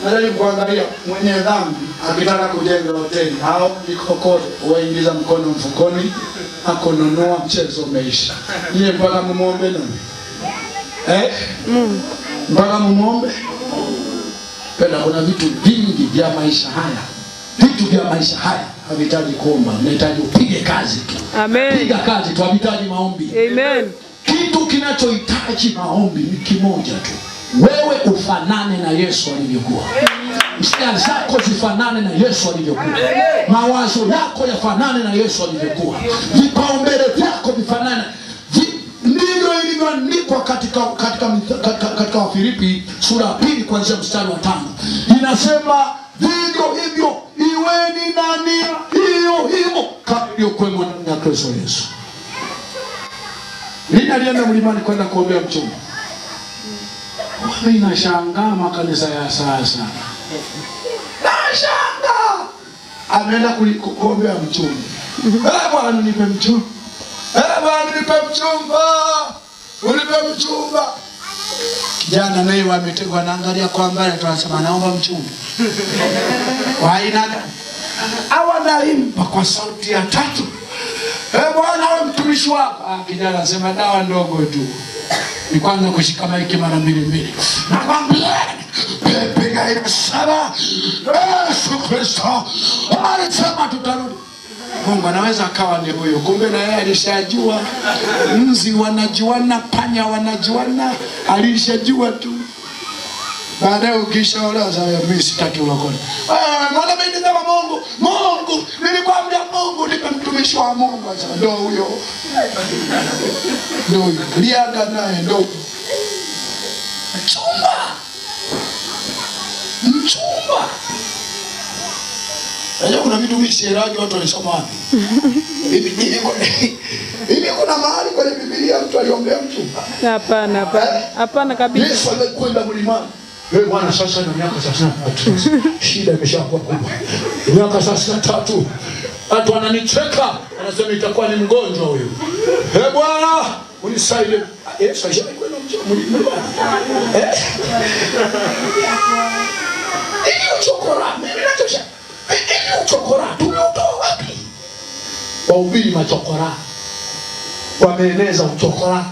Najaribu kuangalia mwenye dhambi akitaka kujenga hoteli au kikokote waingiza mkono mfukoni akononua mchezo umeisha. Niye mpaka mumuombe nani? Mpaka mumuombe? Penda kuna vitu vingi vya maisha haya. Vitu vya maisha haya havihitaji kuomba, unahitaji upige kazi tu. Amen. Piga kazi tu, havihitaji maombi. Amen. Kitu kinachohitaji maombi ni kimoja tu. Wewe ufanane na Yesu alivyokuwa. Hisia zako zifanane na Yesu alivyokuwa. Mawazo yako yafanane na Yesu alivyokuwa. Vipaumbele vyako vifanane. Ndivyo ilivyoandikwa katika Wafilipi sura ya 2 kuanzia mstari wa 5. Inasema vivyo hivyo iweni na nia hiyo hiyo kama ilivyokuwemo ndani ya Kristo Yesu. Nini alienda mlimani kwenda kuombea mchumba? Mimi nashangaa makanisa ya sasa. Nashangaa. Ameenda kuombea mchumba. Bwana nipe mchumba. Bwana nipe mchumba. Unipe mchumba. Kijana naye wametegwa naangalia kwa mbali tunasema naomba mchumba. Waina hawa naimba kwa sauti ya tatu. Bwana wewe mtumishi wako. Kijana anasema dawa ndogo tu. Ni kwanza kushika maiki mara 2. Nakwambia piga ile sala. Yesu Kristo alisema tutarudi. Mungu anaweza akawa ni huyo. Kumbe na yeye alishajua. Nzi wanajuana, panya wanajuana, alishajua tu. Baadaye ukishaolewa sasa mimi sitaki ulokole. Mbona mimi ni kama Mungu? Mungu, nilikwambia Mungu nipe mtumishi wa Mungu. Sasa ndio huyo. Ndio liaga naye ndio. Mchumba. Leo kuna vitu mimi sielewi watu walisoma wapi. Hivi kuna mahali kwenye Biblia mtu aliombea mchumba? Hapana, hapana kabisa. Yesu alikwenda mlimani. Bwana sasa na miaka 33. Shida imeshakuwa kubwa. Miaka 33. Watu wananicheka, wanasema itakuwa ni mgonjwa huyo. Bwana, unisaidie. Yesu alikwenda mlimani. Hiyo chokora, mimi natosha. Hiyo chokora, tumeutoa wapi? Wahubiri machokora. Wameeneza uchokora.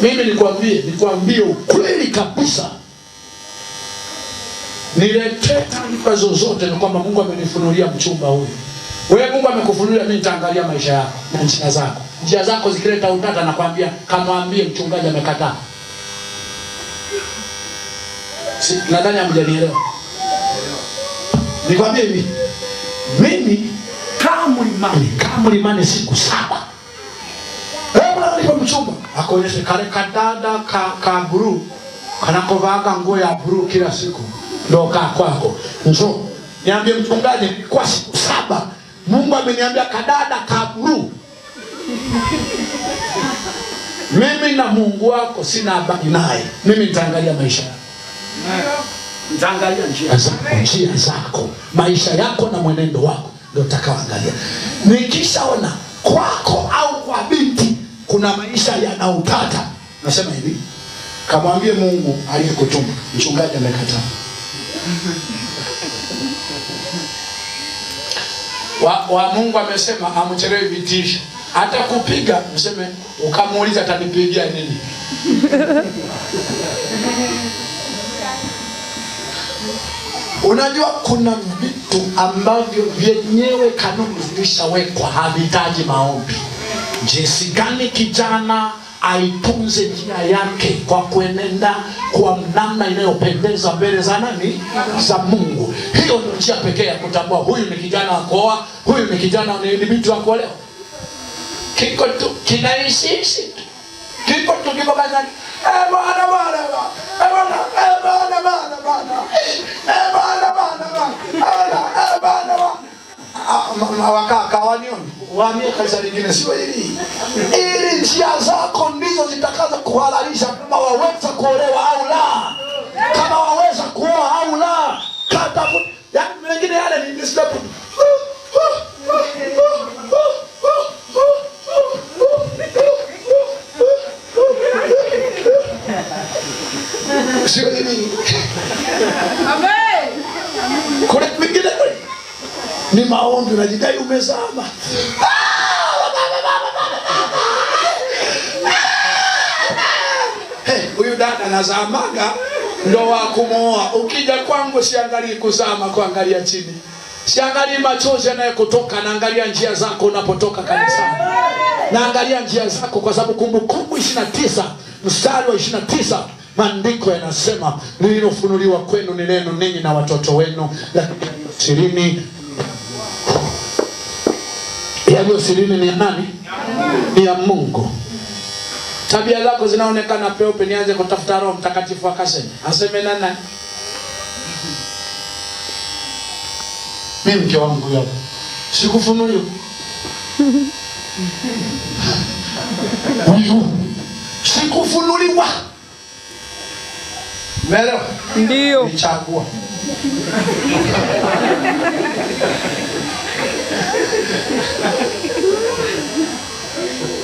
Mimi nikwambie ukweli kabisa. Niletee taarifa zozote na kwamba Mungu amenifunulia mchumba huyu. Wewe Mungu amekufunulia, mimi nitaangalia maisha yako na njia zako. Njia zako zikileta utata nakwambia kamwambie mchungaji amekataa. Nadhani hamjanielewa. Nikwambie hivi. Mimi kama mlimani siku 7. Bwana nipe mchumba. Akaonyesha kale kadada ka blue. Kanakovaga nguo ya blue kila siku. Ndio kwako. Njoo. Niambie mchungaji kwa siku 7 Mungu ameniambia kadada ka blue. Mimi na Mungu wako sina habari naye. Mimi nitaangalia maisha. Nitaangalia njia zako, maisha yako na mwenendo wako ndio utakaoangalia. Nikishaona kwako au kwa binti kuna maisha yana utata, nasema hivi, kamwambie Mungu aliyekutuma. Mchungaji amekataa. Mungu amesema amchelewe vitisho. Hata kupiga mseme ukamuuliza atanipigia nini? Unajua kuna vitu ambavyo vyenyewe kanuni zilishawekwa havihitaji maombi. Jinsi gani kijana aitunze njia yake kwa kuenenda kwa namna inayopendeza mbele za nani? Za Mungu. Hiyo ndio njia pekee ya kutambua huyu ni kijana wa kuoa, huyu ni kijana ni binti wa kuolewa. Kiko tu kinaishi. Kiko tu kiko kanya. Bwana. Wakaka wanioni waambie kanisa lingine sio hili. Ili njia zako ndizo zitakaza kuhalalisha kama waweza kuolewa au la, kama waweza kuoa au la. Kata ya mengine yale ni step. Sio hili. Amen. Kule kwingine ni maombi, unajidai umezama. Huyu dada anazamaga ndo wa kumooa. Ukija kwangu siangalii kuzama, kuangalia chini. Siangalii machozi yanayokutoka, naangalia njia zako unapotoka kanisani. Naangalia njia zako, kwa sababu Kumbukumbu 29 mstari wa 29 maandiko yanasema lililofunuliwa kwenu ni lenu ninyi na watoto wenu, lakini sirini yaliyo sirini ni ya nani? Ni ya Mungu. Tabia zako zinaonekana peupe, nianze kutafuta Roho Mtakatifu akaseme. Aseme nani? Mimi mke wangu yapo. Sikufunuliwa. Sikufunuliwa. Mero? Ndio. Nichagua.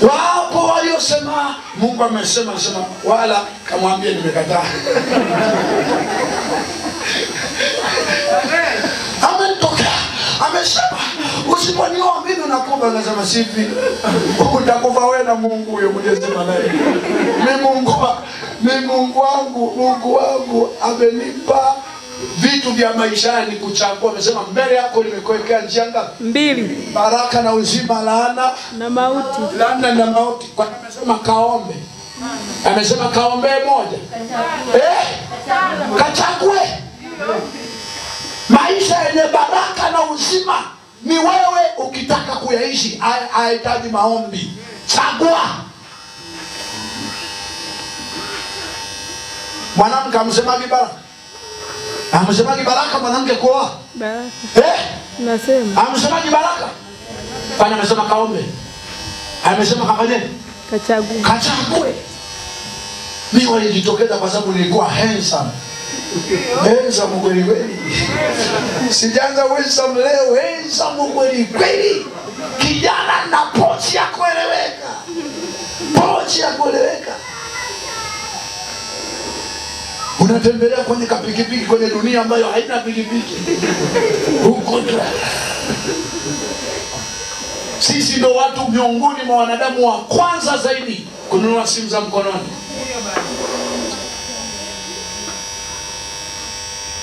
Wapo waliosema Mungu amesema, wala kamwambie nimekataa. Ametokea, amesema usiponioa mimi nakufa. Anasema sipi, utakufa wewe na Mungu huyo mjesema naye. Mungu wangu amenipa vitu vya maishani kuchagua. Amesema mbele yako nimekuwekea njia ngapi? 2. Baraka na uzima, laana na mauti. Laana na mauti. Kwa amesema kaombe. Amesema kaombe moja. Kachague. Maisha yenye baraka na uzima ni wewe ukitaka kuyaishi, hahitaji maombi. Chagua. Mwanamke amsemaje baraka? Amsemaje baraka mwanamke kuoa? Baraka. Nasema. Amsemaje baraka? Kwani amesema kaombe. Amesema kafanye? Kachague. Kachague. Mimi walijitokeza kwa sababu nilikuwa handsome. Handsome kweli kweli. Sijaanza handsome leo, handsome kweli kweli. Kijana na pochi ya kueleweka. Pochi ya kueleweka. Unatembelea kwenye pikipiki kwenye dunia ambayo haina pikipiki. Huko tu. Sisi ndo watu miongoni mwa wanadamu wa kwanza zaidi kununua simu za mkononi.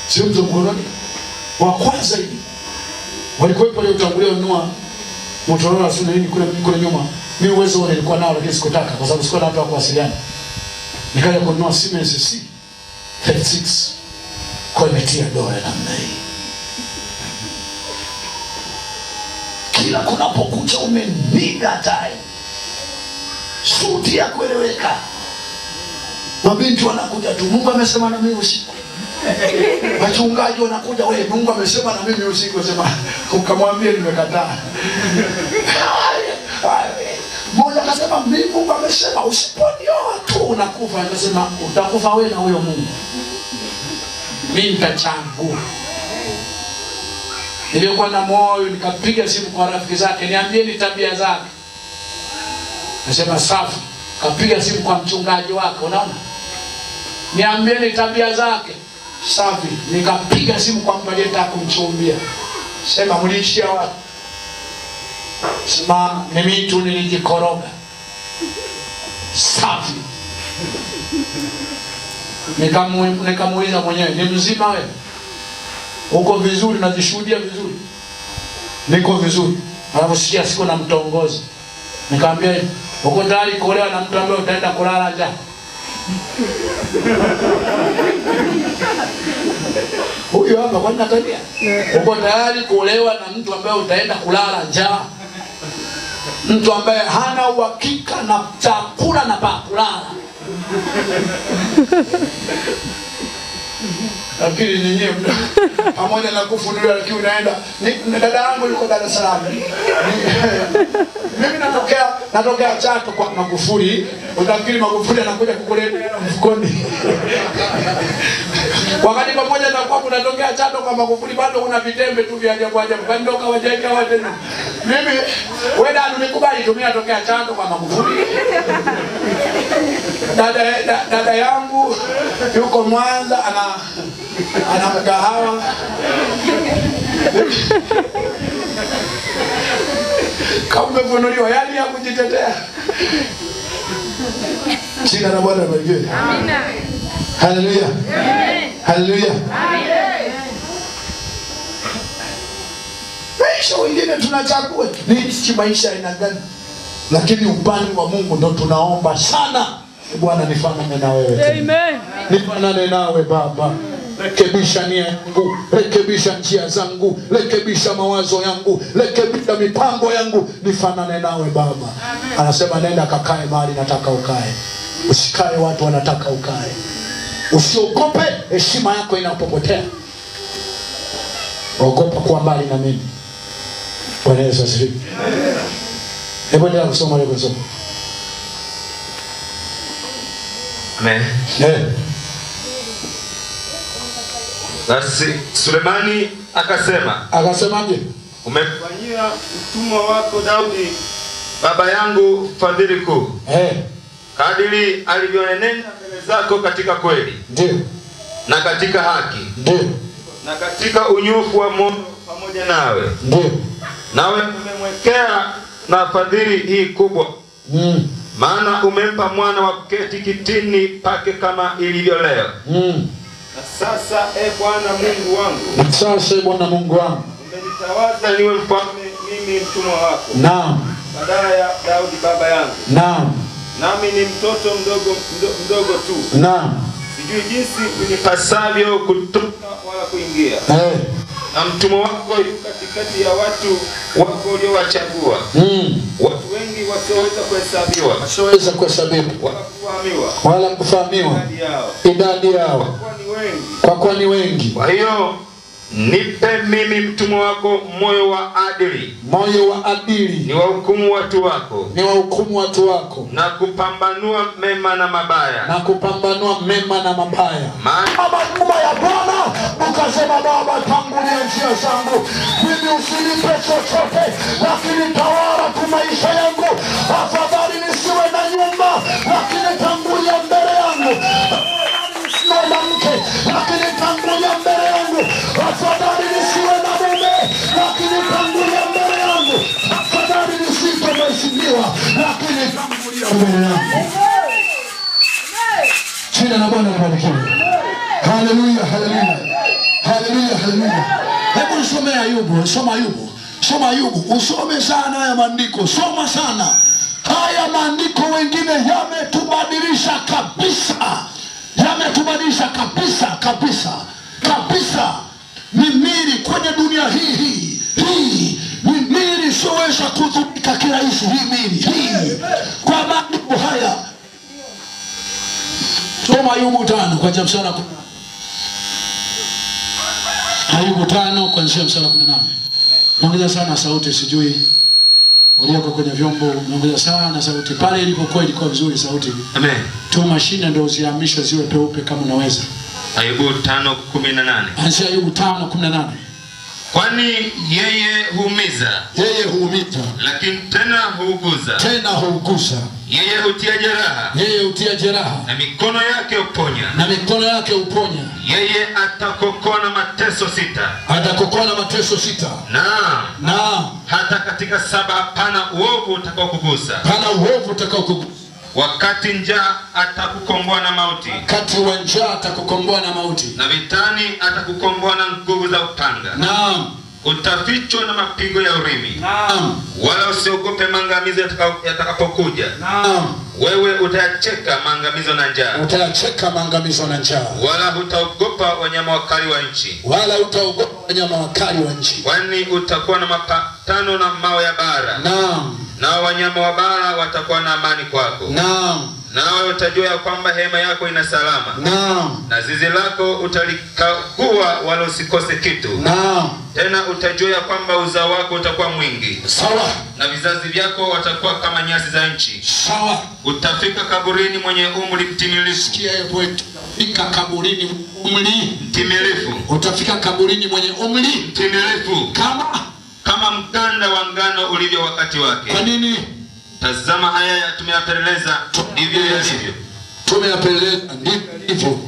Simu za mkononi wa kwanza zaidi. Walikuwepo leo utangulia kununua Motorola sio nini kule nyuma. Mimi uwezo wao nilikuwa nao, lakini sikutaka kwa sababu sikuwa na watu wa kuwasiliana. Nikaja kununua simu SC 36 kwa metia doa ya namna hii. Kila kunapokucha umeniga time. Suti ya kueleweka. Mabinti wanakuja tu, Mungu amesema na mimi usiku. Wachungaji wanakuja, wewe Mungu amesema na mimi usiku. Sema ukamwambie nimekataa. Mmoja akasema Mungu amesema usiponioa tu unakufa. Akasema utakufa wewe na huyo Mungu. Mimi nitachagua. Nilikuwa na moyo, nikapiga simu kwa rafiki zake, niambieni tabia zake. Nasema safi. Kapiga simu kwa mchungaji wake, unaona? Niambieni tabia zake. Safi. Nikapiga simu kwa mtu aliyetaka kumchumbia. Sema mliishia wapi? Sema mimi tu nilijikoroga. Safi. Nikamuuliza mwenyewe, ni mzima wewe? Uko vizuri, najishuhudia vizuri? Niko vizuri. Anaposikia siko na mtongozi. Nikamwambia, uko tayari kuolewa na mtu ambaye utaenda kulala njaa? Huyo hapa kwa nini tabia? Uko tayari kuolewa na mtu ambaye utaenda kulala njaa? Mtu ambaye hana uhakika na chakula na pa kulala. Lakini nyinyi pamoja na kufunuliwa, lakini unaenda dada yangu yuko Dar es Salaam. Mimi natokea Chato kwa Magufuli. Utafikiri Magufuli anakuja kukuleta mfukoni. Wakati pamoja na kwa unatokea Chato kwa Magufuli bado kuna vitembe tu vya ajabu ajabu. Kandoka wajaika wote. Mimi wewe unikubali tu, mimi natokea Chato kwa Magufuli. Dada yangu yuko Mwanza ana mgahawa. Kama umefunuliwa yani ya kujitetea. Jina la Bwana libarikiwe. Amina. Haleluya. Amen. Haleluya. Amen. Maisha wengine tunachagua niishi maisha aina gani, lakini upande wa Mungu ndo tunaomba sana. Bwana nifanane na wewe. Amen. Nifanane nawe Baba. Rekebisha nia yangu, rekebisha njia zangu, rekebisha mawazo yangu, rekebisha mipango yangu, nifanane nawe Baba. Anasema nenda kakae mahali nataka ukae. Usikae watu wanataka ukae. Usiogope heshima yako inapopotea. Ogopa kuwa mbali na mimi. Bwana Yesu asifiwe. Hebu ndio kusoma leo kusoma. Amen. Basi Sulemani akasema. Akasemaje? Umefanyia mtumwa wako Daudi baba yangu fadhili kuu. Kadiri alivyonenenda mbele zako katika kweli. Ndio. Na katika haki. Ndio. Na katika unyofu wa moyo pamoja nawe. Ndio. Nawe umemwekea na fadhili hii kubwa. Maana umempa mwana wa kuketi kitini pake kama ilivyo leo. Na sasa Bwana Mungu wangu. Sasa Bwana Mungu wangu. Umenitawaza niwe mfalme mimi mtumwa wako. Naam. Badala ya Daudi baba yangu. Naam. Nami ni mtoto mdogo tu. Naam. Sijui jinsi unipasavyo kutoka wala kuingia. Na mtumwa wako yu katikati ya watu wako uliowachagua. Watu wengi wasioweza kuhesabiwa. Wasioweza kuhesabiwa. Wala kufahamiwa. Idadi yao. Kwa kuwa ni wengi. Kwa hiyo nipe mimi mtumwa wako moyo wa adili. Moyo wa adili. Ni wahukumu watu wako. Ni wahukumu watu wako. Na kupambanua mema na mabaya. Na kupambanua mema na mabaya. Baba nyuma ya Bwana ukasema Baba tangulia njia zangu. Mimi usinipe chochote lakini tawala tu maisha yangu. Afadhali nisiwe na nyumba lakini tangulia mbele yangu. Na mke lakini tangulia mbele yangu. Afadhali nisiwe na mume lakini tangulia mbele yangu. Afadhali nisitwe mheshimiwa lakini tangulia mbele yangu. Jina la Bwana libarikiwe. Haleluya, haleluya. Haleluya, haleluya. Hebu nisome Ayubu, soma Ayubu. Soma Ayubu, usome sana haya maandiko, soma sana. Haya maandiko wengine yametubadilisha kabisa. Yametubadilisha kabisa, kabisa. Kabisa. Mimiri kwenye dunia hii. Mimiri siweza kudhibika kirahisi hii. Kwa maandiko haya. Soma Ayubu 5 kwa mstari wa 10. Ayubu 5 kuanzia mstari wa 18. Naongeza sana sauti, sijui ulioko kwenye vyombo, naongeza sana sauti. Pale ilipokuwa ilikuwa vizuri sauti. Amen. Tu mashine ndio uzihamishe ziwe peupe kama unaweza. Ayubu 5:18. Anzia Ayubu 5:18. Kwani yeye huumiza. Yeye huumiza. Lakini tena huuguza. Tena huuguza. Yeye hutia jeraha. Yeye hutia jeraha. Na mikono yake huponya. Na mikono yake huponya. Yeye atakokoa na mateso 6. Atakokoa na mateso 6. Naam. Hata katika 7 hapana uovu utakaokugusa. Hapana uovu utakaokugusa. Wakati njaa atakukomboa na mauti. Wakati wa njaa atakukomboa na mauti. Na vitani atakukomboa na nguvu za upanga. Naam. Utafichwa na mapigo ya urimi. Naam. Wala usiogope maangamizo yatakapokuja. Naam. Wewe utayacheka maangamizo na njaa. Utayacheka maangamizo na njaa. Wala hutaogopa wanyama wakali wa nchi. Wala hutaogopa wanyama wakali wa nchi. Kwani utakuwa na mapatano na mawe ya bara. Naam. Na wanyama wa bara watakuwa na amani kwako. Naam. Nawe utajua ya kwamba hema yako ina salama. Naam. Na zizi lako utalikagua wala usikose kitu. Naam. Tena utajua ya kwamba uzao wako utakuwa mwingi. Sawa. Na vizazi vyako watakuwa kama nyasi za nchi. Sawa. Utafika kaburini mwenye umri mtimilifu. Sikia hapo, utafika kaburini umri mtimilifu. Utafika kaburini mwenye umri mtimilifu. Kama mkanda wa ngano ulivyo wakati wake. Kwa nini? Tazama haya tumeyapeleleza ndivyo yalivyo. Tumeyapeleleza ndivyo.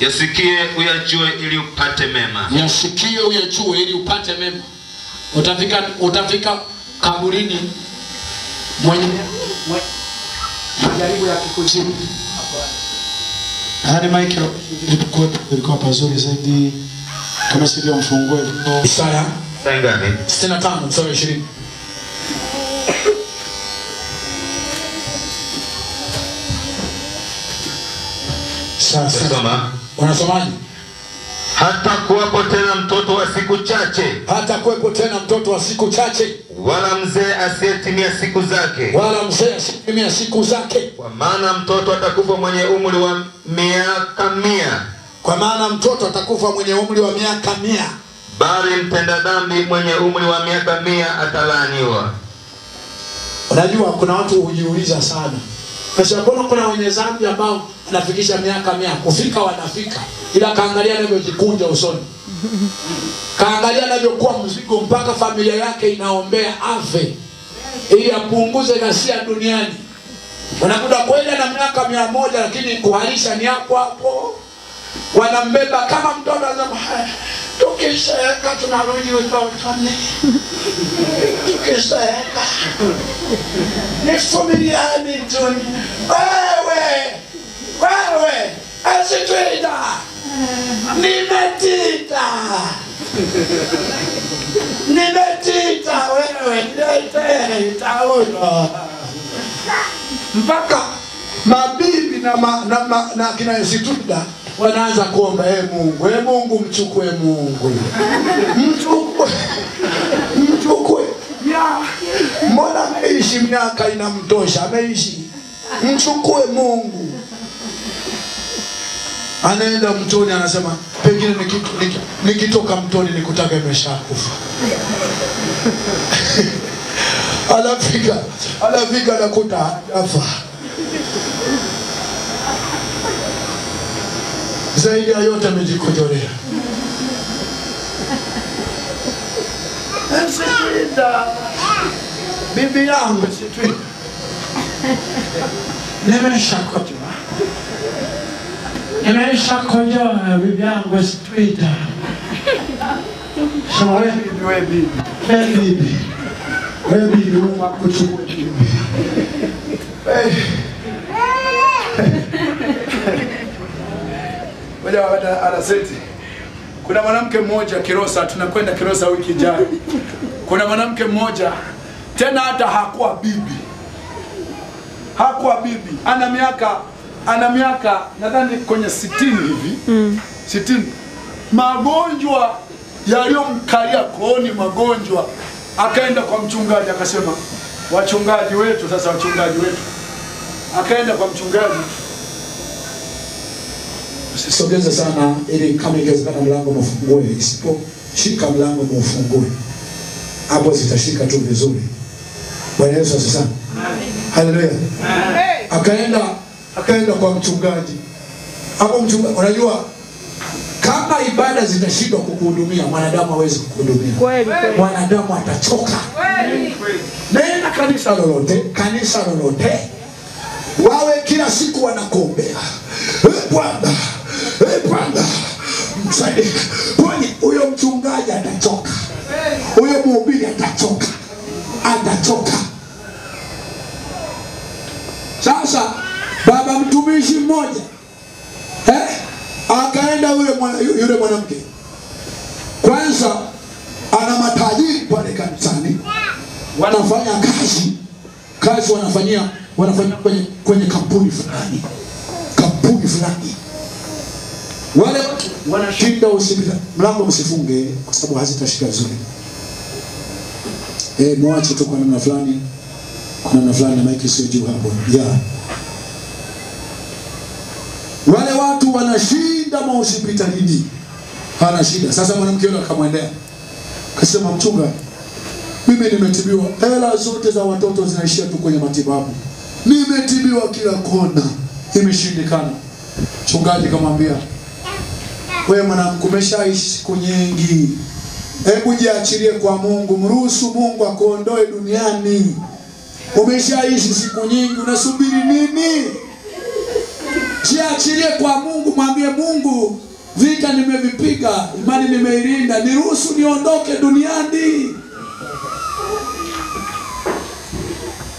Yasikie uyajue ili upate mema. Yasikie uyajue ili upate mema. Utafika kaburini mwenye majaribu ya kikuzimu. Hadi Michael ilikuwa pazuri zaidi kama sivyo mfungue Isaya ngapi? 65 mstari 20. Sasa unasomaje? Hata kuwapo tena mtoto wa siku chache. Hata kuwepo tena mtoto wa siku chache. Wala mzee asiyetimia siku zake. Wala mzee asiyetimia siku zake. Kwa maana mtoto atakufa mwenye umri wa miaka 100. Kwa maana mtoto atakufa mwenye umri wa miaka 100. Bali mtenda dhambi mwenye umri wa miaka 100 atalaaniwa. Unajua kuna watu hujiuliza sana. Pesa mbona kuna wenye dhambi ambao anafikisha miaka 100 kufika wanafika ila kaangalia anavyojikunja usoni. Kaangalia anavyokuwa mzigo mpaka familia yake inaombea afe ili apunguze ghasia duniani. Wanakuja kwenda na miaka 100 lakini kuharisha ni hapo hapo. Wanambeba kama mtoto anasema tukiseka tunarudi utotoni. Tukiseka ni familiani tuni. Wewe asitwida nimetita wewe nimetita uno mpaka mabibi na kina Esituda wanaanza kuomba Mungu mchukue Mungu mchukue ya mbona ameishi miaka inamtosha ameishi mchukue Mungu. Anaenda mtoni anasema pengine nikitoka mtoni nikutaka imeshakufa. Alafika nakuta afa. Zaidi ya yote amejikojolea. Sitwida bibi yangu Sitwida nimeshakojoa bibi yangu Sitwida. Sema wewe bibi Mungu akuchukue bibi. Wala anaseti. Kuna mwanamke mmoja Kilosa, tunakwenda Kilosa wiki ijayo. Kuna mwanamke mmoja tena hata hakuwa bibi. Ana miaka nadhani kwenye 60 hivi. 60. Magonjwa yaliyomkalia kooni magonjwa. Akaenda kwa mchungaji akasema wachungaji wetu. Akaenda kwa mchungaji. Usisogeze sana ili kama ingewezekana mlango mfungue, isipo shika mlango mfungue. Hapo zitashika tu vizuri. Bwana Yesu asifiwe. Haleluya. Akaenda kwa mchungaji. Hapo mchungaji unajua kama ibada zitashindwa kukuhudumia mwanadamu hawezi kukuhudumia. Mwanadamu atachoka. Nenda kanisa lolote. Wawe kila siku wanakuombea. Bwana msaidie. Kwani huyo mchungaji atachoka. Huyo mhubiri atachoka. Sasa baba mtumishi mmoja akaenda yule mwanamke. Kwanza ana matajiri pale kanisani. Wanafanya kazi wanafanyia kwenye kampuni fulani. Wale wanashinda usipita. Mlango msifunge kwa sababu hazitashika vizuri. Muache tu kwa namna fulani. Kuna namna fulani na maiki sio juu hapo. Wale watu wanashinda hospitalini. Hana shida. Sasa mwanamke yule akamwendea. Akasema mchunga, mimi nimetibiwa. Hela zote za watoto zinaishia tu kwenye matibabu. Nimetibiwa kila kona. Imeshindikana. Mchungaji kamwambia, wewe mwanamke umeshaishi siku nyingi. Hebu jiachilie kwa Mungu, mruhusu Mungu akuondoe duniani. Umeshaishi siku nyingi, unasubiri nini? Jiachilie kwa Mungu, mwambie Mungu, vita nimevipiga, imani nimeilinda, niruhusu niondoke duniani.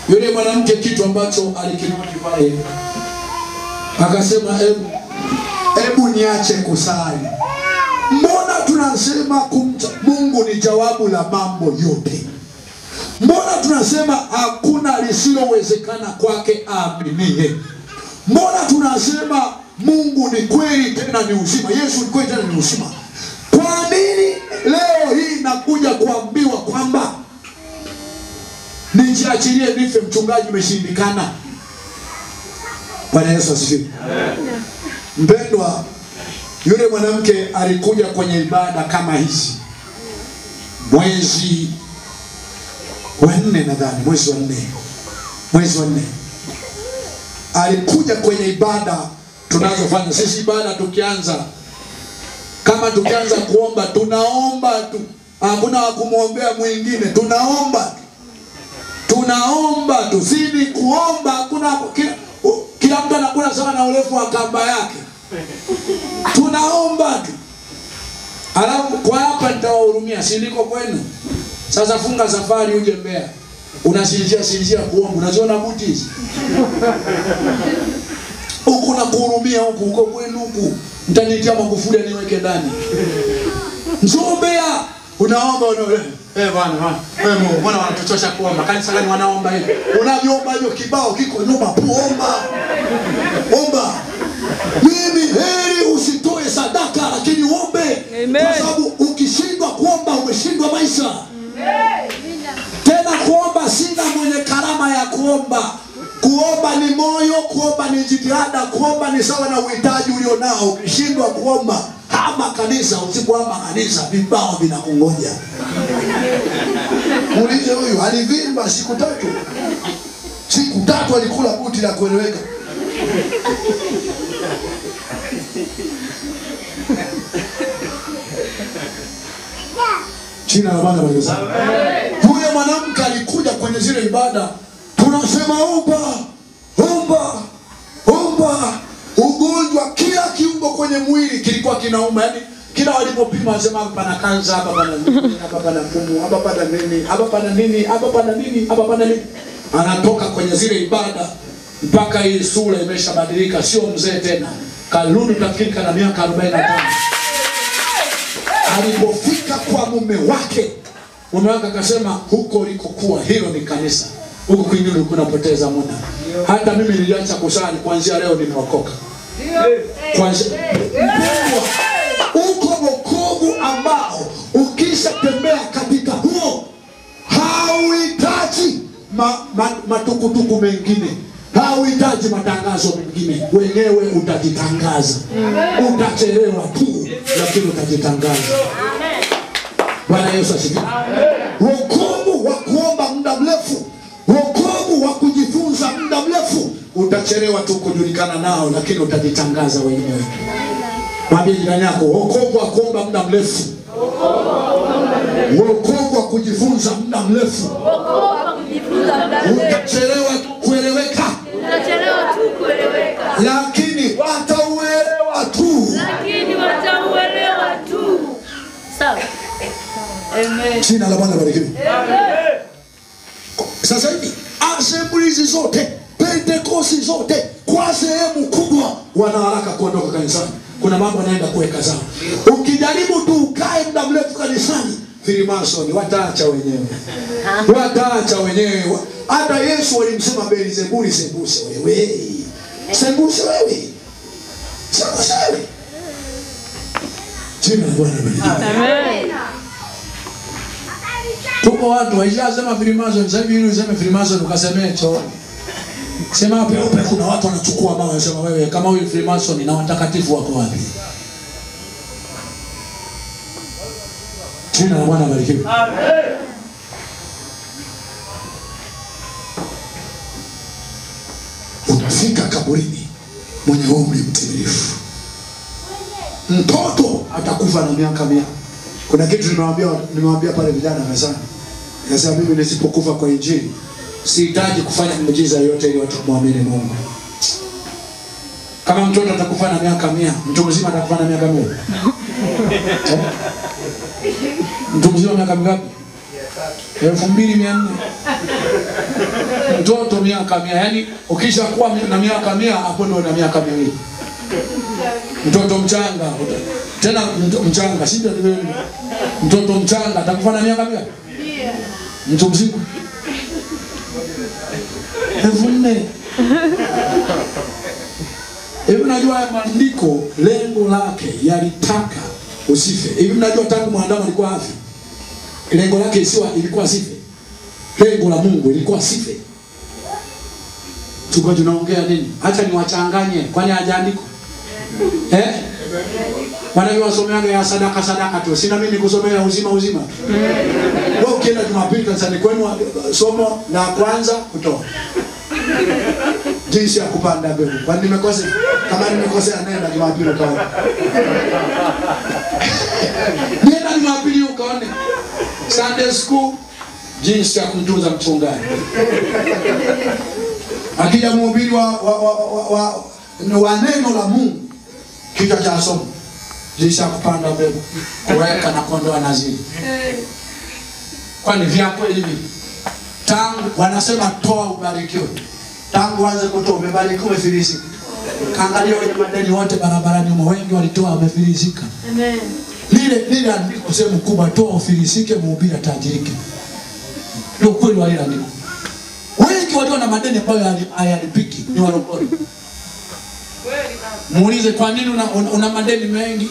Yule mwanamke kitu ambacho alikirudi pale, akasema hebu niache kusali. Mbona tunasema kumcha Mungu ni jawabu la mambo yote? Mbona tunasema hakuna lisilowezekana kwake aaminie? Mbona tunasema Mungu ni kweli tena ni uzima, Yesu ni kweli tena ni uzima? Kwa nini leo hii nakuja kuambiwa kwamba nijiachilie nife, mchungaji, umeshindikana? Bwana Yesu asifiwe. Mpendwa, yule mwanamke alikuja kwenye ibada kama hizi mwezi wa 4, nadhani mwezi wa 4 alikuja kwenye ibada tunazofanya sisi. Ibada tukianza kuomba, tunaomba tu, hakuna kumwombea mwingine, tunaomba tu, zidi kuomba, hakuna kila mtu anakula sawa na urefu wa kamba yake. Tunaomba tu. Alafu kwa hapa nitawahurumia, si niko kwenu. Sasa funga safari uje Mbeya. Unasinzia kuomba, unaziona buti hizi. Huku na kuhurumia huko kwenu huku. Mtanitia Magufuli niweke ndani. Njoo Mbeya, unaomba bwana. Mungu, mbona wanatuchosha kuomba? Kanisa gani wanaomba hivi? Unaviomba hiyo kibao kiko nyuma, omba. Mimi heri usitoe sadaka lakini uombe. Kwa sababu ukishindwa kuomba umeshindwa maisha. Tena kuomba sina mwenye karama ya kuomba. Kuomba ni moyo, kuomba ni jitihada, kuomba ni sawa na uhitaji ulio nao. Ukishindwa kuomba, hama kanisa. Usipohama kanisa, vibao vinakungoja. Muulize huyu alivimba siku 3. Siku 3 alikula buti la kueleweka. Jina la Bwana barikiwe. Yule mwanamke alikuja kwenye zile ibada, tunasema omba. Ugonjwa, kila kiungo kwenye mwili kilikuwa kinauma. Yani kila walipopima wasema hapa pana kansa, hapa pana nini, hapa pana pumu, hapa pana nini. Anatoka kwenye zile ibada mpaka hii sura imeshabadilika, sio mzee tena. Kaluni tafikiri kana miaka 45. Alipofika kwa mume wake akasema huko ulikokuwa hilo ni kanisa, huko kwingine unapoteza muda. Hata mimi niliacha kusali, kuanzia leo nimeokoka. Uko wokovu ambao ukishatembea katika huo hauhitaji matukutuku mengine, hauhitaji matangazo mengine. Wenyewe utajitangaza. Utachelewa tu lakini utajitangaza. Bwana Yesu asifiwe. Wokovu wa kuomba muda mrefu, wokovu wa kujifunza muda mrefu, utachelewa tu kujulikana nao lakini utajitangaza wenyewe. Mwambie jirani yako, wokovu wa kuomba muda mrefu, wokovu wa kujifunza muda mrefu, utachelewa tu kueleweka. Lakini watauelewa tu. Sawa. Amen. Jina la Bwana barikiwe. Amen. Sasa hivi assemblies zote, Pentecost zote kwa sehemu kubwa wana haraka kuondoka kanisani. Kuna mambo yanaenda kuweka zao. Ukijaribu tu ukae muda mrefu kanisani, Freemason wataacha wenyewe. Hata Yesu alimsema Beelzebuli, sembuse wewe. Jina la Bwana barikiwe. Amen. Tuko watu waishasema Freemason, sasa hivi useme Freemason ukasemee chooni. Sema hapo kuna watu wanachukua mawe, wanasema wewe kama huyu Freemason na watakatifu wako wapi? Jina la Bwana barikiwe. Amen. Utafika kaburini mwenye umri mtimilifu. Mtoto atakufa na miaka 100. Kuna kitu nimewambia pale vijana mezani. Nasema mimi nisipokufa kwa Injili, sihitaji kufanya muujiza yote ili watu muamini Mungu. Kama mtoto atakufa na miaka 100, mtu mzima atakufa na miaka 100. Mtu mzima miaka mingapi? 2400. Mtoto miaka 100, yani ukisha kuwa na miaka 100 hapo ndio na miaka 200. Mtoto mchanga tena mchanga, si ndio? Mtoto mchanga atakufa na miaka mingapi? Mtu mzima 4000. Hivi najua maandiko lengo lake yalitaka usife. Hivi mnajua tangu mwanadamu alikuwa afi, lengo lake ilikuwa sife. Lengo la Mungu ilikuwa sife. Tuko tunaongea nini? Acha niwachanganye, kwani hajaandiko? Wanayowasomeana ya sadaka tu. Sina mimi nikusomea uzima. Wewe ukienda Jumapili kanisani kwenu, somo la kwanza kutoa jinsi ya kupanda mbegu. Kwani nimekosea? Kama nimekosea nenda Jumapili ukaone. Nenda Jumapili ukaone. Sunday school jinsi ya kumtunza mchungaji. Akija mhubiri wa neno la Mungu, kichwa cha somo jinsi ya kupanda mbegu, kuweka na kuondoa naziri. Kwani vya kweli hivi? Tangu wanasema toa ubarikiwe. Tangu anze kutoa umebarikiwa, umefilisika. Kaangalia wale madeni wote barabarani huko, wengi walitoa wamefilisika. Amen. Lile andiko sema kubwa, toa ufilisike, mhubiri atajirike. Ndio kweli wale andiko. Wengi walio na madeni ambayo hayalipiki ni walokole. Muulize kwa nini una madeni mengi?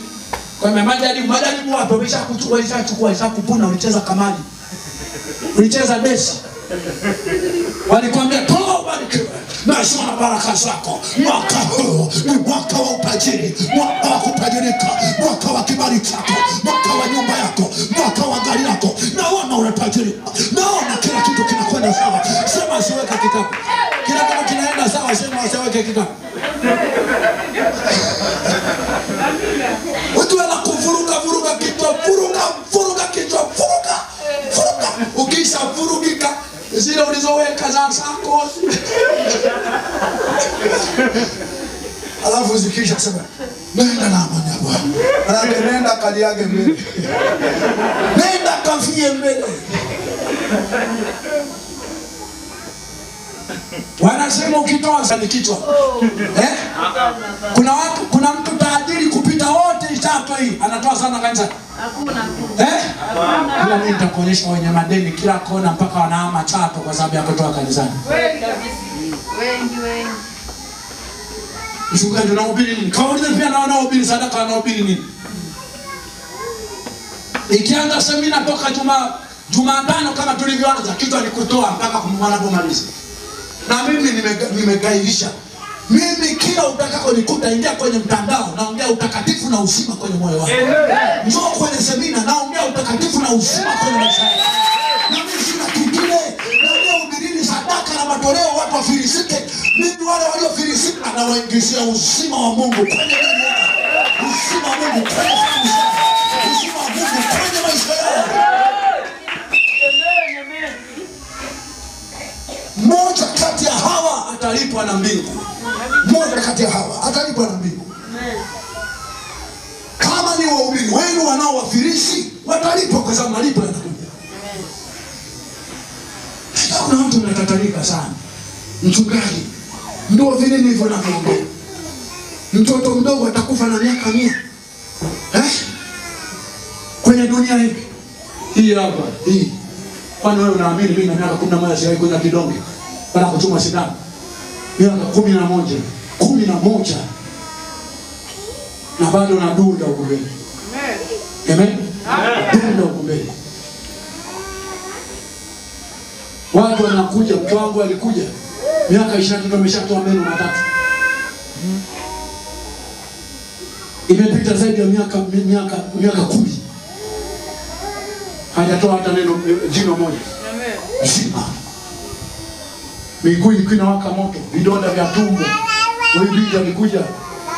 Kwa madeni wapi? Umeshachukua kupuna, ulicheza kamari. Ulicheza besi. Walikwambia toa ubarikiwe, nasema baraka zako. Mwaka huu ni mwaka wa utajiri, mwaka wa kutajirika, mwaka wa kibali chako, mwaka wa nyumba yako, mwaka wa gari yako. Naona unatajirika, naona kila kitu kinakwenda sawa. Sema usiweke kitabu. Kila kitu kinaenda sawa, sema usiweke kitabu. Watu wanakuvuruga kichwa, vuruga kichwa. Ukisha vurugika zile ulizoweka za sako, alafu zikisha sema nenda na amani ya Bwana. Nenda kaliage mbele. Nenda kafie mbele. Wanasema ukitoa sana kichwa. Kuna mtu tajiri kupita wote Chato hii anatoa sana kanisa. Hakuna. Kila mimi nitakuonyesha wenye madeni kila kona mpaka wanahama Chato kwa sababu ya kutoa kanisani. Wengi kabisa. Wengi. Mchungaji unahubiri nini? Kaulize pia na wanaohubiri sadaka wanaohubiri nini? Ikianza semina toka Jumatano kama tulivyoanza, kitu ni kutoa mpaka wanapomaliza. Na mimi nimegairisha. Mimi kila utakako nikuta ingia kwenye mtandao, naongea utakatifu na uzima kwenye moyo wako. Njoo kwenye semina, naongea utakatifu na uzima kwenye maisha yako. Na mimi sina kingine. Naongea ubirini sadaka na matoleo watu wafilisike. Mimi wale waliofilisika na waingizia uzima wa Mungu kwenye moyo wako. Uzima wa Mungu kwenye maisha yako. Uzima wa Mungu kwenye maisha yako. Mmoja kati ya hawa atalipwa na mbingu. Mmoja kati ya hawa atalipwa na mbingu. Kama ni wahubiri wenu wanaowafilisi, watalipwa kwa sababu malipo yanakuja. Kuna mtu mnatatarika sana. Mchungaji, ndio vile nilivyo naongea. Mtoto mdogo atakufa na miaka 100. Kwenye dunia hii. Hii hapa, hii. Kwani wewe unaamini mimi na miaka 11 siwahi kunywa kidonge wala kuchoma sindano? Miaka 11 na bado nadunda huko mbele. Amen. Dunda huko mbele. Watu wanakuja, mke wangu alikuja miaka 23 ameshatoa meno matatu. Imepita zaidi ya miaka 10. Hajatoa hata neno jino moja. Amen. Zima. Miguu ilikuwa inawaka moto, vidonda vya tumbo. Huyu binti alikuja,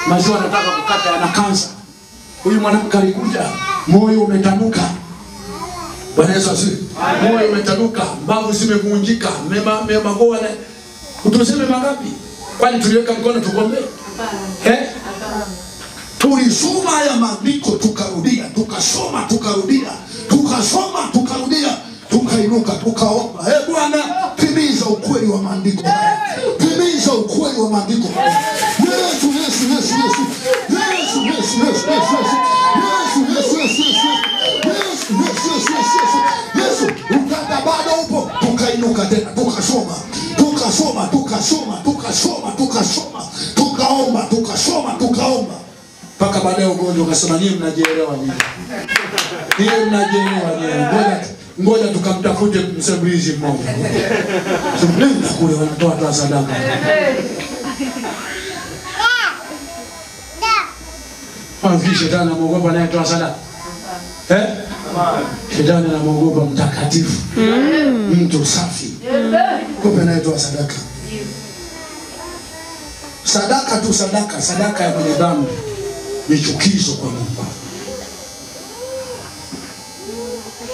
maziwa anataka kukata, ana kansa. Huyu mwanamke alikuja, moyo umetanuka. Bwana Yesu asifiwe. Moyo umetanuka, mbavu zimevunjika, magoa na utuseme mangapi? Kwani tuliweka mkono tukombe? Tulisoma haya maandiko tukarudia, tukasoma tukarudia, tukasoma tukarudia, tukainuka tukaomba, Bwana timiza ukweli wa maandiko. Timiza ukweli wa maandiko. Yesu Yesu Yesu Yesu. Yesu Yesu Yesu Yesu. Yesu Yesu Yesu Yesu. Yesu Yesu Yesu. Yesu ukata bado upo, tukainuka tena tukasoma. Tukasoma tukasoma tukasoma tukasoma. Tukaomba tukasoma tukaomba. Mpaka baadaye ugonjwa ukasema nyinyi mnajielewa nini? Nyinyi mnajielewa nini? Ngoja tukamtafute msaidizi mmoja. Nenda kule wanatoa sadaka. Wangi shetani anamuogopa anayetoa sadaka. Shetani anamuogopa mtakatifu. Mtu safi. Kumbe anayetoa sadaka. Sadaka tu sadaka, sadaka ya mwenye dhambi ni chukizo kwa Mungu.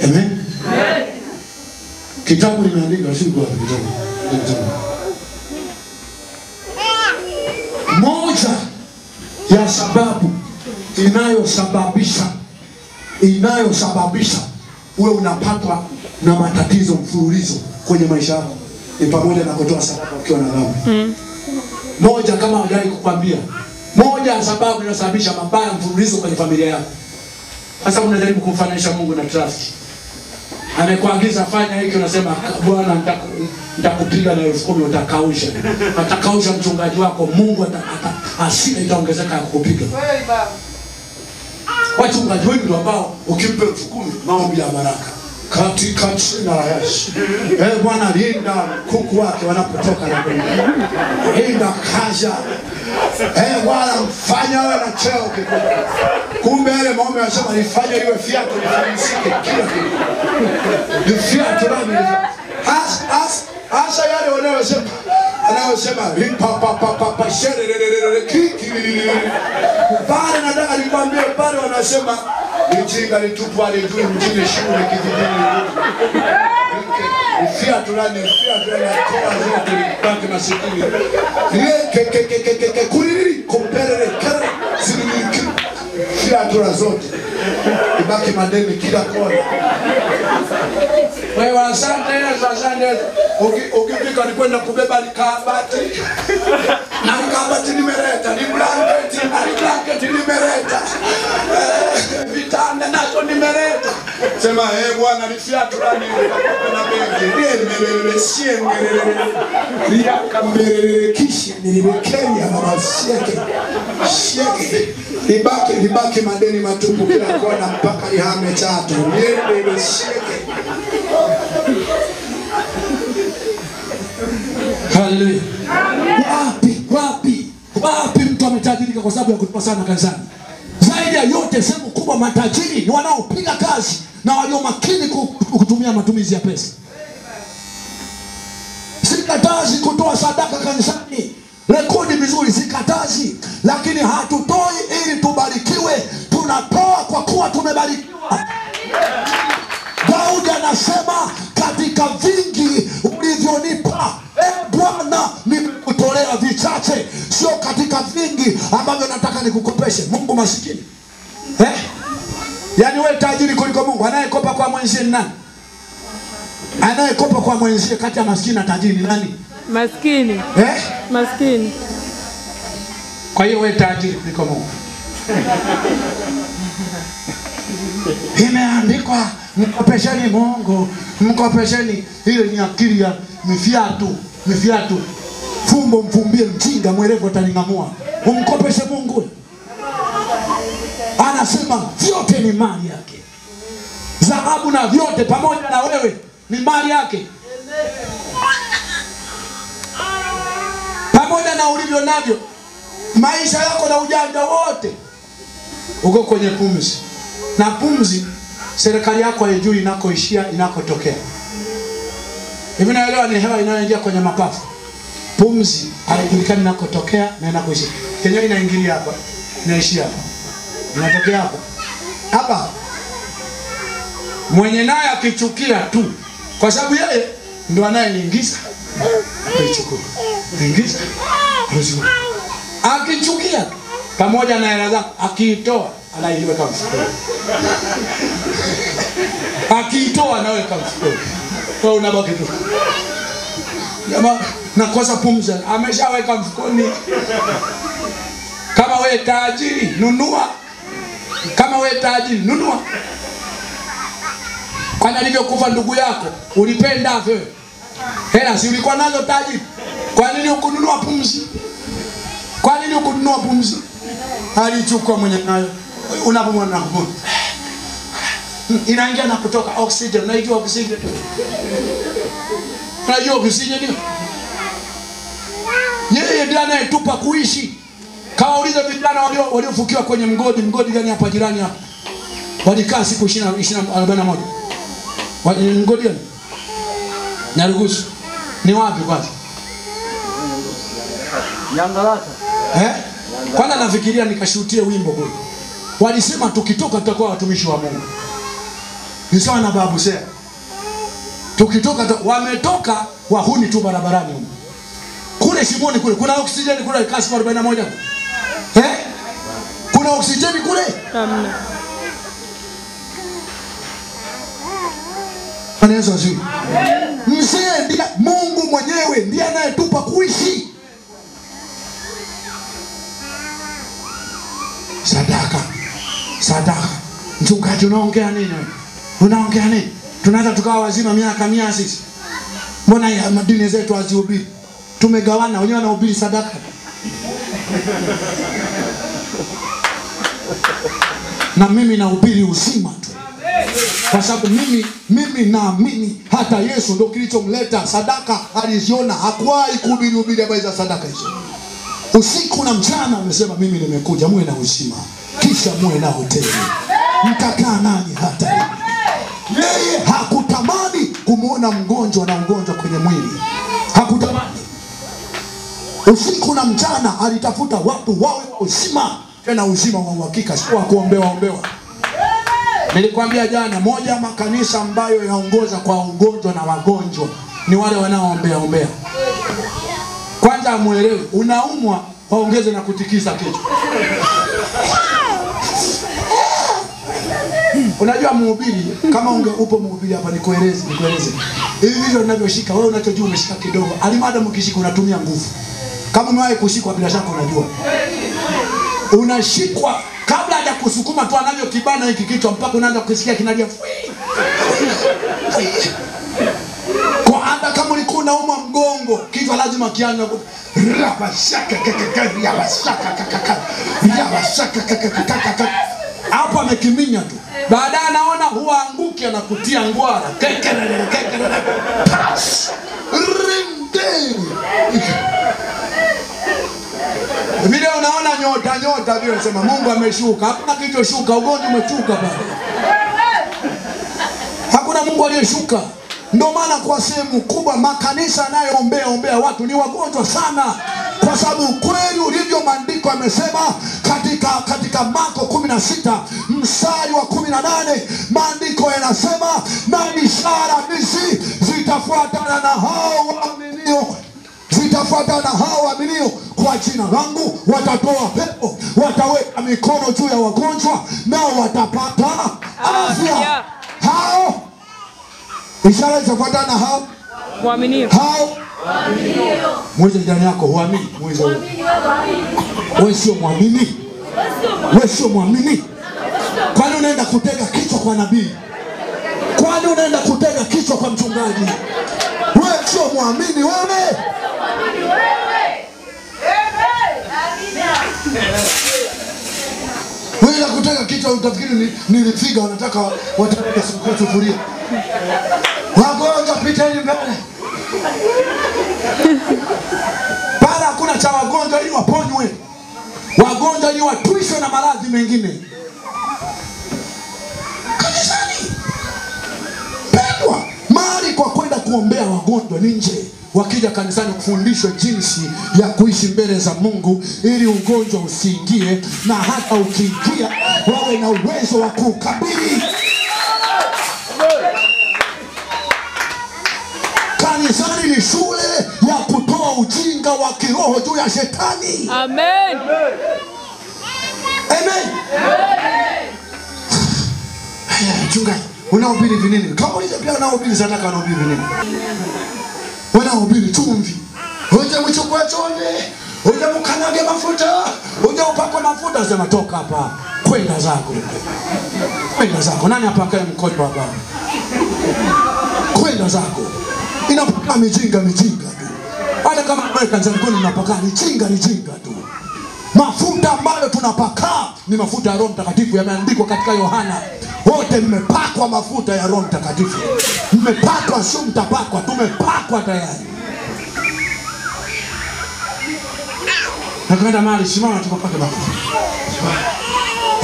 Amen. Kitabu limeandika siku kwa kitabu. Moja ya sababu inayosababisha uwe unapatwa na matatizo mfululizo kwenye maisha yako ni pamoja na kutoa sadaka ukiwa na dhambi. Moja kama hujai kukwambia, moja ya sababu inayosababisha mabaya mfululizo kwenye familia yako. Sasa unajaribu kumfananisha Mungu na trafiki. Amekuagiza fanya hiki, unasema Bwana nitakupiga na 10,000 utakausha. Atakausha mchungaji wako, Mungu hasira itaongezeka ya kukupiga. Kweli baba. Wachungaji wengi ambao ukimpa 10,000 maombi ya baraka. Katika jina la Yesu. Bwana linda kuku wake wanapotoka na kwenda. Linda kaja. Bwana mfanya wewe na cheo kikubwa. Kumbe yale maombi yanasema nifanye iwe fiatu nifanisike kila kitu. Ni fiatu nani? Asa yale wanayosema pa shere kiki. Pale nataka nikwambie pale wanasema ujinga ni tupu alijui mjini shule kijijini. Fiatu nani kwa zote baki masikini. Kuliri komperere kare ziliki. Fiatu zote ibaki madeni kila kona. Wewe asante ukifika nikwenda kubeba kabati. Na kabati nimeleta, ni blanket nimeleta. Vitanda nacho nimeleta. Sema Bwana ni fiatu nani na benki. Nimelele siengelele. Liakamberele kisha nilibekenya baba sieke. Libaki madeni matupu kila kona mpaka lihame Chato. Nimelele sieke. Haleluya. Wapi mtu ametajirika kwa sababu ya kutupa sana kanisani? Zaidi ya yote sehemu kubwa matajiri ni wanaopiga kazi na walio makini kutumia matumizi ya pesa. Sikatazi kutoa sadaka kanisani. Rekodi vizuri sikatazi, lakini hatutoi ili tubarikiwe, tunatoa kwa kuwa tumebarikiwa. Daudi anasema katika vingi ulivyonipa Bwana nimekutolea vichache, sio katika vingi ambavyo nataka nikukopeshe. Mungu masikini. Yaani wewe tajiri kuliko Mungu. Anayekopa kwa mwenzie ni nani? Anayekopa kwa mwenzie kati ya maskini na tajiri ni nani? Maskini. Maskini. Kwa hiyo wewe tajiri kuliko Mungu. Imeandikwa mkopesheni Mungu, mkopesheni. Ile ni akili ya mifiatu. Fumbo mfumbie mjinga, mwerevu atalingamua. Umkopeshe Mungu. Anasema vyote ni mali yake. Dhahabu na vyote pamoja na wewe ni mali yake. Pamoja na ulivyo navyo, maisha yako na ujanja wote uko kwenye pumzi. Na pumzi serikali yako haijui inakoishia, inakotokea. Hivi naelewa ni hewa inayoingia kwenye mapafu. Pumzi haijulikani inakotokea na inakoishia. Kenya inaingilia hapa, inaishia hapa. Inatokea hapa. Hapa. Mwenye naye akichukia tu kwa sababu yeye ndo anayeingiza. Akichukua. Ingiza. Akichukia pamoja na hela zako, akiitoa anaiweka mfukoni. Akiitoa anaweka mfukoni. Kwa unabaki tu. Jamaa nakosa pumzi, ameshaweka mfukoni. Kama wewe tajiri, nunua. Kama wewe tajiri, nunua. Kwani alivyokufa ndugu yako, ulipenda wewe? Hela si ulikuwa nazo tajiri? Kwa nini ukununua pumzi? Kwa nini ukununua pumzi? Alichukua mwenye nayo. Unapomwona huko. Inaingia na kutoka oxygen. Unajua oxygen? Unajua oxygen nini? Yeye ndiye anayetupa kuishi. Kauliza vijana waliofukiwa kwenye mgodi gani hapa jirani hapa. Walikaa siku 41. Mgodi gani? Nyarugusu. Ni wapi kwanza? Nyangalata. Kwanza nafikiria nikashutie wimbo kule. Walisema tukitoka tutakuwa watumishi wa Mungu. Ni sawa na babu Sea. Tukitoka wametoka wahuni tu barabarani huko. Kule Shimoni kule kuna oksijeni kule kasi 41. Kuna oksijeni kule? Hamna. Anaweza zuri. Mzee ndiye Mungu mwenyewe ndiye anayetupa kuishi. Sadaka. Mchungaji unaongea nini? Unaongea nini? Tunaweza tukawa wazima miaka 100 sisi. Mbona ya madini zetu hazihubiri? Tumegawana, wenyewe wanahubiri sadaka. Na mimi nahubiri uzima tu. Kwa sababu mimi naamini hata Yesu ndio kilichomleta sadaka, aliziona hakuwahi kuhubiri habari za sadaka hizo. Usiku na mchana amesema mimi nimekuja muwe na uzima, kisha muwe na hoteli. Mtakaa nani hata hivi. Yeye hakutamani kumuona mgonjwa na ugonjwa kwenye mwili. Hakutamani. Usiku na mchana alitafuta watu wawe wa uzima, tena uzima wa uhakika, sio kuombewa. Nilikwambia jana, moja makanisa ambayo yanaongoza kwa ugonjwa na wagonjwa ni wale wanaoombea. Kwanza muelewe, unaumwa waongeze na kutikisa kichwa. Unajua mhubiri, kama upo mhubiri hapa nikueleze. Hivi ndivyo ninavyoshika, wewe unachojua umeshika kidogo. Alimada mkishika unatumia nguvu. Kama umewahi kushikwa bila shaka unajua. Unashikwa kabla haja kusukuma tu anavyokibana hiki kichwa mpaka unaanza kusikia kinalia. Kwa hata kama ulikuwa unauma mgongo, kichwa lazima kianze hapo amekiminya tu. Baadaye anaona huanguki, anakutia ngwara. Vile unaona nyota vile unasema Mungu ameshuka. Hakuna kilichoshuka, ugonjwa umeshuka bado. Hakuna Mungu aliyeshuka. Ndio maana kwa sehemu kubwa makanisa yanayoombea watu ni wagonjwa sana. Kwa sababu kweli ulivyo maandiko yamesema katika Marko 16 mstari wa 18 maandiko yanasema na ishara hizi zitafuatana na hao waaminio. Kwa jina langu watatoa pepo, wataweka mikono juu ya wagonjwa nao watapata afya. Hao ishara zitafuatana na hao waaminio. Hao waaminio. Mweze ndani yako huamini, mweze wewe. Wewe sio muamini. Wewe sio muamini. Kwani unaenda kutega kichwa kwa nabii? Kwani unaenda kutega kichwa kwa mchungaji? Wewe sio muamini wewe. Wewe unakutaka kichwa utafikiri nilifiga wanataka wataka sufuria. Wagonjwa piteni mbele. Para hakuna cha wagonjwa ili waponywe. Wagonjwa ili watuishwe na maradhi mengine. Kanisani. Pendwa, mahali kwa kwenda kuombea wagonjwa ni nje. Wakija kanisani kufundishwa jinsi ya kuishi mbele za Mungu ili ugonjwa usiingie, na hata ukiingia wawe na uwezo wa kukabili. Kanisani ni shule ya kutoa ujinga. ujinga wa kiroho juu ya shetani. Amen. Amen. Mchungaji, unaohubiri vinini? Kama uliza pia unaohubiri sadaka, unaohubiri vinini? Unaohubiri chumvi. Uje mchukue chumvi, uje mkanage mafuta, uje upakwe mafuta, sema toka hapa. Kwenda zako. Kwenda zako. Nani apakaye mkojo hapa? Kwenda zako. Inapaka mijinga tu. Hata kama wewe kanisani kwenu mnapaka mijinga tu. Mafuta ambayo tunapaka ni mafuta ya Roho Mtakatifu, yameandikwa katika Yohana. Wote mmepakwa mafuta ya Roho Mtakatifu. Mmepakwa, sio mtapakwa, tumepakwa tayari. Nakwenda mahali, simama tukapake mafuta.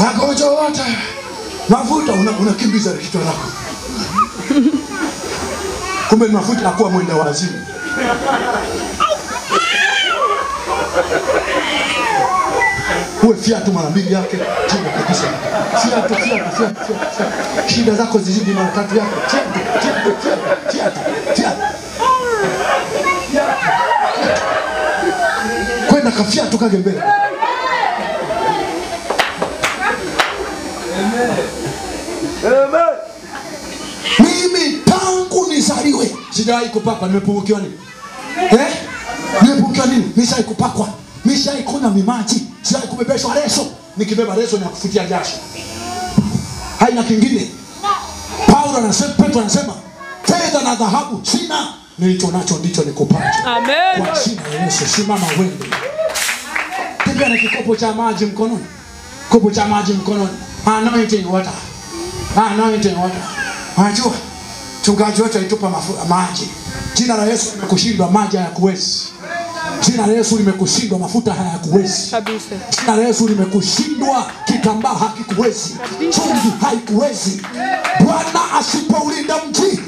Wagonjwa wote mafuta, unakimbiza kichwa lako. Kumbe ni mafuta ya kuwa mwenda wazimu. Uwe fiatu mara mbili yake, chunga kabisa. Fiatu. Shida zako zizidi mara tatu yake. Fiatu. Kwenda kafiatu kage mbele. Amen. Mimi tangu nizaliwe sijawahi kupakwa. Nimepungukiwa nini? Nimepungukiwa nini? Nishawahi kupakwa. Nishawahi kunywa mimaji. Sijawahi kubebeshwa leso. Nikibeba leso ni kufutia jasho. Haina kingine. Petro anasema fedha na dhahabu sina, nilicho nacho ndicho nikupacho. Amen. Kwa jina la Yesu simama wende. Tembea na kikopo cha maji mkononi. Kopo cha maji mkononi. Anointing water. Unajua mchungaji wetu alitupa maji. Jina la Yesu limekushindwa, maji hayakuwezi. Jina la Yesu limekushindwa, mafuta hayakuwezi. Kabisa. Jina la Yesu limekushindwa, kitambaa hakikuwezi. Chumvi haikuwezi. Bwana asipoulinda mji,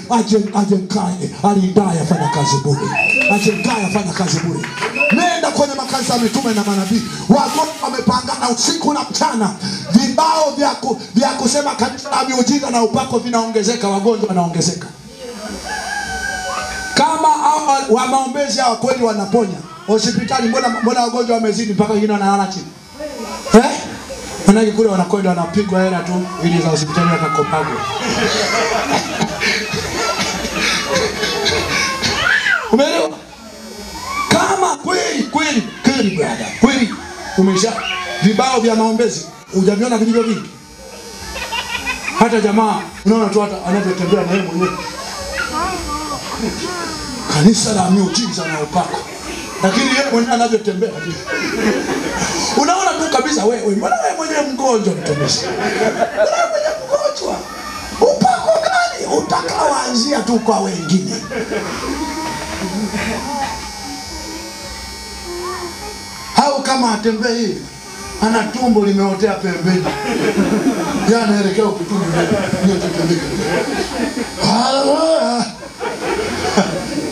ajengaye, alindaye afanya kazi bure. Ajengaye afanya kazi bure. Nenda kwenye makazi ya mitume na manabii. Wagonjwa wamepangana usiku na mchana. Vibao vya kusema kanisa la miujiza na upako vinaongezeka, wagonjwa wanaongezeka. Kama wa maombezi hao kweli wanaponya, hospitali mbona wagonjwa wamezidi mpaka wengine wanalala chini? Wanaki kule wanakwenda wanapigwa hela tu ili za hospitali wakakopagwe. Umeelewa? Kama kweli brother, kweli umesha vibao vya maombezi hujaviona vilivyo vingi. Hata jamaa unaona tu hata anavyotembea na yeye mwenyewe. Kanisa la miujiza na upako. Lakini yeye mwenyewe anavyotembea tu. Unaona tu kabisa wewe, mbona wewe mwenyewe mgonjwa mtumishi? Wewe mwenyewe mgonjwa. Upako gani utakaoanzia tu kwa wengine? Hao kama atembea hivi, ana tumbo limeotea pembeni. Yeye anaelekea kutumia ndio tutembeke.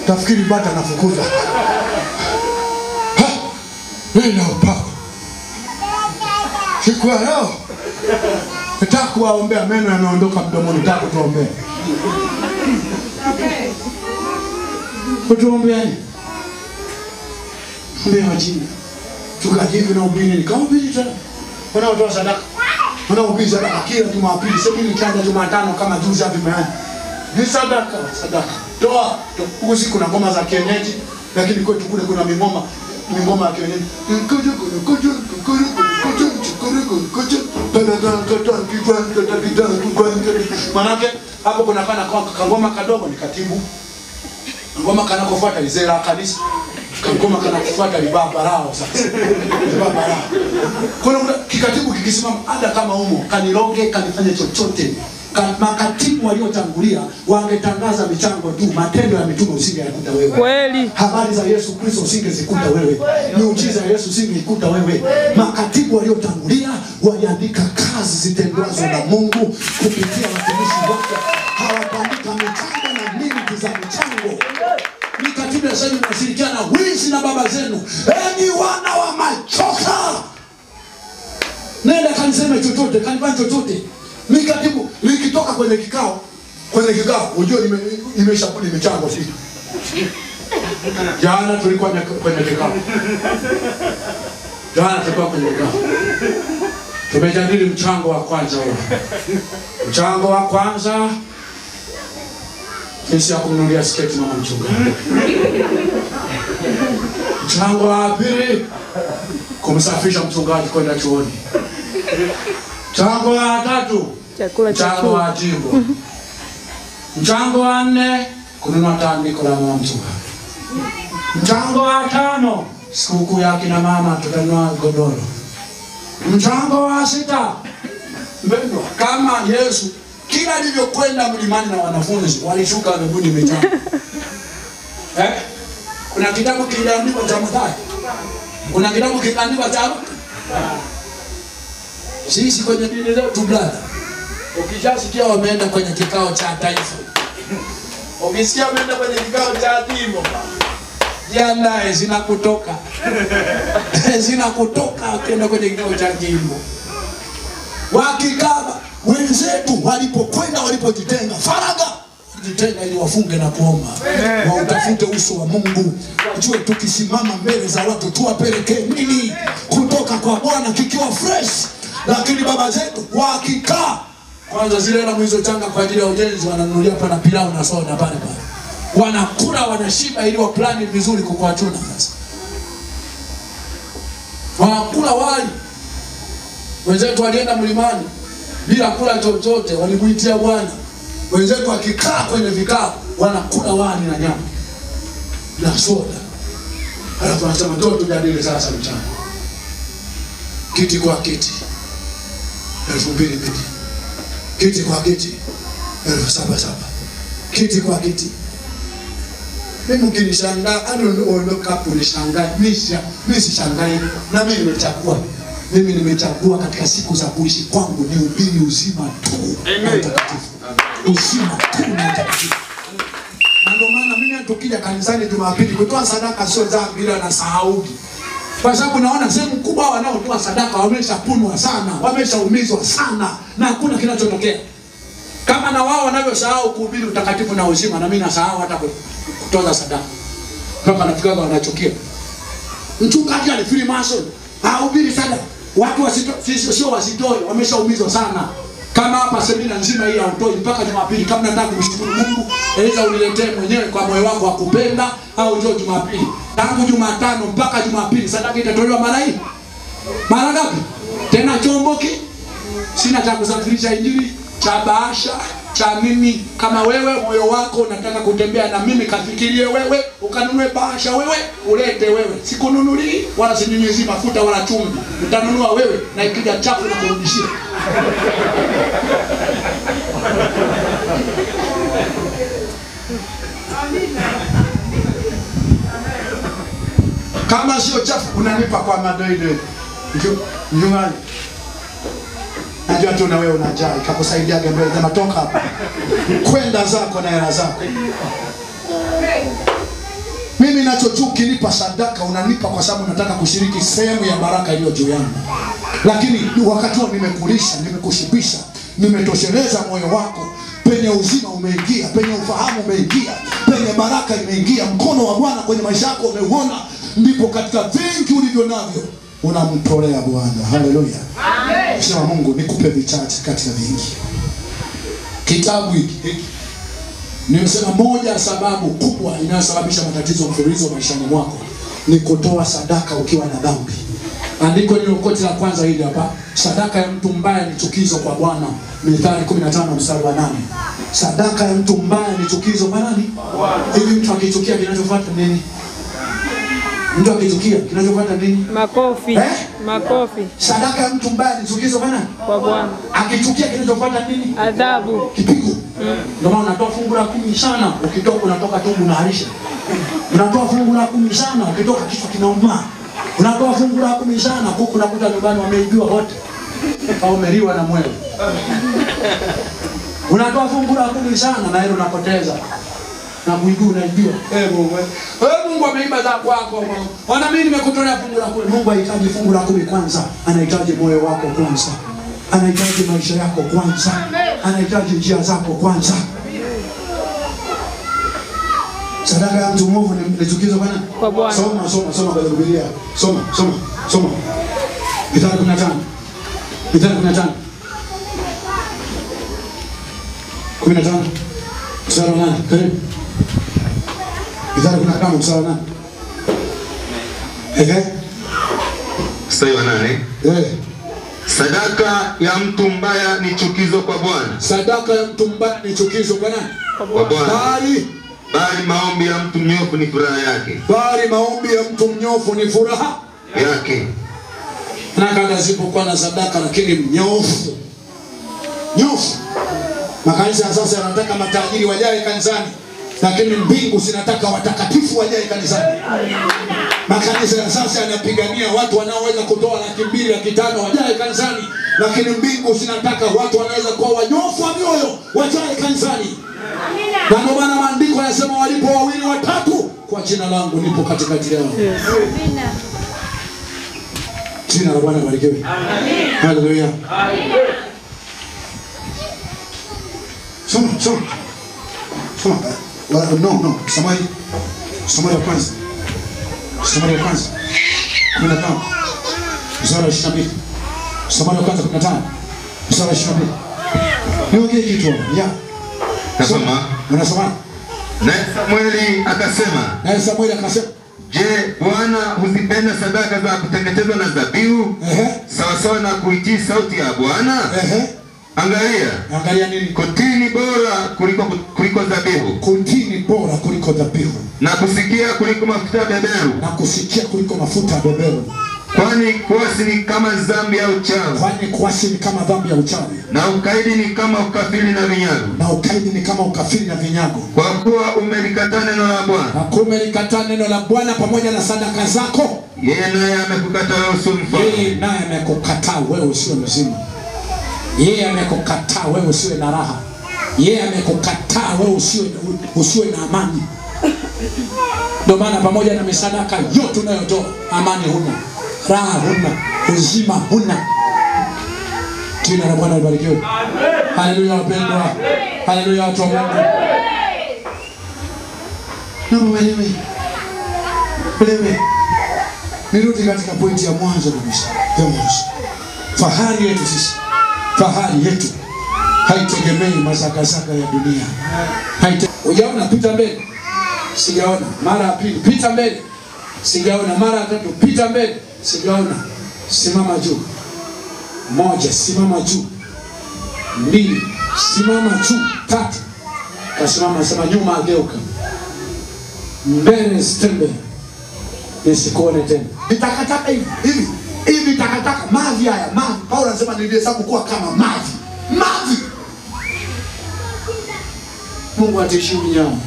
Tafikiri bata nafukuza. Nina upako. Siku ya leo nataka kuwaombea, meno yanaondoka mdomoni, nataka kutuombea. Kutuombea nini? Mbea jina. Tukajibu na ubini kama ubini tena. Wanaotoa sadaka. Wanaohubiri sadaka kila Jumapili, sio mimi nikaanza Jumatano kama juzi hapo imeanza. Ni sadaka. Toa. Usiku kuna ngoma za kienyeji, lakini kwetu kule kuna ngoma ya kienyeji. Manake hapo kuna ngoma kadogo ni katibu. Ngoma kanakofuata ni zera kanisa. Ngoma kanakofuata ni baba lao sasa. Baba lao. Kuna kikatibu kikisimama hata kama humo kaniroge kanifanya chochote. Makatibu waliotangulia wangetangaza michango tu, matendo ya mitume usingeyakuta wewe. Kweli. Habari za Yesu Kristo usingezikuta wewe. Miujiza ya Yesu usingeikuta wewe. Makatibu waliotangulia waliandika kazi zitendwazo na Mungu kupitia watumishi wake. Hawakuandika michango na mingi za michango. Mikatibu ya sasa inashirikiana wizi na baba zenu. Enyi wana wa machoka. Nenda kaniseme chochote, kanifanya chochote. Mikatibu likitoka kwenye kikao, unajua nimeshakuli michango sisi. Jana tulikuwa kwenye kikao. Tumejadili mchango wa kwanza huo. Mchango wa kwanza jinsi ya kumnunulia sketi mama mchungaji. Mchango wa pili kumsafisha mchungaji kwenda chuoni. Mchango wa tatu mchango wa jimbo. Mchango wa nne kununua tandiko la mama mchungaji. Mchango wa tano sikukuu ya kina mama tutanunua godoro. Mchango wa sita mpendwa, kama Yesu kila alivyokwenda mlimani na wanafunzi walishuka mbinguni mitano. Kuna kitabu kiliandikwa cha Mathayo. Kuna kitabu kiliandikwa cha sisi kwenye dini zetu brother. Ukishasikia wameenda kwenye kikao cha taifa, ukisikia wameenda kwenye kikao cha jimbo, jiandae zinakutoka. Zinakutoka kwenda kwenye kikao cha jimbo. Wakikaba wenzetu walipokwenda walipojitenga faraga jitenga ili wafunge na kuomba. Wautafute uso wa Mungu. Wajue tukisimama mbele za watu tuwapelekee nini kutoka kwa Bwana kikiwa fresh. Lakini baba zetu wakikaa kwanza zile na mwizo changa kwa ajili ya ujenzi wananunulia pana pilau na soda pale pale. Wanakula wanashiba ili waplani vizuri kukuachuna sasa. Wanakula wali. Wenzetu walienda mlimani bila kula chochote, walimuitia Bwana. Wenzetu wakikaa kwenye vikao wanakula wali na nyama na soda. Halafu wanasema ndio tujadili sasa mchana. Kiti kwa kiti 2,000 kiti kwa kiti 7,700 kiti kwa kiti. Mimi ukinishangaa ondoka hapo nishangaa. Mimi sishangai na mimi nimechagua. Mimi nimechagua katika siku za kuishi kwangu ni ubiri uzima tu. Amen. Uzima tu na utakatifu. Na ndio maana mimi tukija kanisani Jumapili kutoa sadaka sio dhambi ila nasahauki. Kwa sababu naona sehemu kubwa wanaotoa sadaka wameshapunwa sana, wameshaumizwa sana na hakuna kinachotokea. Kama na wao wanavyosahau kuhubiri utakatifu na uzima, na mimi nasahau hata kutoa sadaka. Kama nafikiri wanachukia. Mchungaji ali Freemason hahubiri sadaka. Watu sio wasitoe, wameshaumizwa sana. Kama hapa semina nzima hii hautoi mpaka Jumapili. Kama nataka kumshukuru Mungu, aidha uniletee mwenyewe kwa moyo wako wa kupenda au njoo Jumapili. Tangu Jumatano mpaka Jumapili sadaka itatolewa mara hii. Mara ngapi? Tena chomboki. Sina cha kusafirisha injili, cha bahasha, cha mimi. Kama wewe moyo wako unataka kutembea na mimi, kafikirie wewe, ukanunue bahasha wewe, ulete wewe. Sikununulii wala sinyunyizi mafuta wala chumvi. Utanunua wewe na ikija chafu na kurudishia. Kama sio chafu unanipa kwa madoido. Mjumani. Najua tu na wewe unajaa, ikakusaidia gembele na matoka hapa. Kwenda zako na hela zako. Mimi ninachochuki nipa sadaka unanipa kwa sababu nataka kushiriki sehemu ya baraka iliyo juu yangu. Lakini wakati huo nimekulisha, nimekushibisha, nimetosheleza moyo wako, penye uzima umeingia, penye ufahamu umeingia, penye baraka imeingia, mkono wa Bwana kwenye maisha yako umeuona, ndipo katika vingi ulivyo navyo unamtolea Bwana. Haleluya. Amen. Sema Mungu nikupe vichache katika vingi. Kitabu hiki nimesema moja ya sababu kubwa inayosababisha matatizo mfululizo maishani mwako ni kutoa sadaka ukiwa na dhambi. Andiko hilo koti la kwanza hili hapa, sadaka ya mtu mbaya ni chukizo kwa Bwana. Mithali 15:8. Sadaka ya mtu mbaya ni chukizo kwa nani? Hivi mtu akichukia kinachofuata nini? Mtu akichukia kinachofuata nini? Makofi. Makofi. Sadaka ya mtu mbaya ni chukizo kwa nani? Kwa Bwana. Akichukia kinachofuata nini? Adhabu. Kipigo. Ndio maana unatoa fungu la 10 sana, ukitoka unatoka tumbo unaharisha. Unatoa fungu la 10 sana, ukitoka kichwa kinauma. Unatoa fungu la 10 sana, huko unakuta nyumbani wameibiwa wote. Au umeliwa na mwewe. Unatoa fungu la 10 sana na hilo unapoteza. Na Mungu unaibiwa. Mungu ameiba za kwako. Wana mimi nimekutolea fungu la 10. Mungu hahitaji fungu la 10 kwanza. Anahitaji moyo wako kwanza. Anahitaji maisha yako kwanza. Anahitaji njia zako kwanza. Sadaka ya mtu mwovu ni chukizo Bwana. Kwa Bwana. Soma kwa Biblia. Soma. Mithali 15. Mithali 15. 15. Mstari wa 8. Karibu. Mithali 15 mstari wa 8. Mstari wa 8. Sadaka ya mtu mbaya ni chukizo kwa Bwana. Sadaka ya mtu mbaya ni chukizo kwa nani? Kwa Bwana. Bali maombi ya mtu mnyofu ni furaha yake. Bali maombi ya mtu mnyofu ni furaha yake. Na kada zipokuwa na sadaka lakini mnyofu. Makanisa sasa yanataka matajiri wajae kanisani, lakini mbingu zinataka watakatifu wajae kanisani. Makanisa ya sasa yanapigania watu wanaoweza kutoa 200,000, 500,000 wajae kanisani, lakini mbingu zinataka watu wanaweza kuwa wanyofu wa mioyo wajae kanisani. Na ndio maana maandiko yanasema walipo 2 au 3 kwa jina langu nipo katikati yao. Amina. Jina la Bwana libarikiwe. Amen. Haleluya. Amen. Soma. No. Samari ya kwanza. 15. Mstari wa 22. Samari ya kwanza 15. Mstari wa 22. Niongee kitu ya. Unasoma? Naye Samueli akasema, je, Bwana huzipenda sadaka za kuteketezwa na dhabihu sawa na kuitii sauti ya Bwana? Angalia nini? Kutini bora kuliko dhabihu. Kutini bora kuliko dhabihu. Na kusikia kuliko mafuta ya beberu. Kwani kuasi ni kama dhambi ya uchawi. Na ukaidi ni kama ukafiri na vinyago. Kwa kuwa umelikataa neno la Bwana. Pamoja na sadaka zako. Yeye naye amekukataa wewe usiwe mzima. Yeye amekukataa wewe usiwe na raha. Yeye amekukataa wewe usiwe na amani. Ndio maana pamoja na misadaka yote unayotoa, amani huna, raha huna, uzima huna. Jina la Bwana libarikiwe. Amen. Haleluya wapendwa. Haleluya watu wa Mungu. Wewe. Nirudi katika pointi ya mwanzo kabisa. Fahari yetu haitegemei masakasaka ya dunia. Ujaona pita mbele. Sijaona. Mara ya pili pita mbele. Sijaona. Mara ya tatu pita mbele. Sijaona. Simama juu. 1, simama juu. 2, simama juu. 3, kasimama, sema nyuma ageuka. Mbele stembe. Nisikuone tena. Vitakataka hivi takataka mavi haya, mavi. Paulo anasema nilihesabu kuwa kama mavi. Mungu atishie nyama.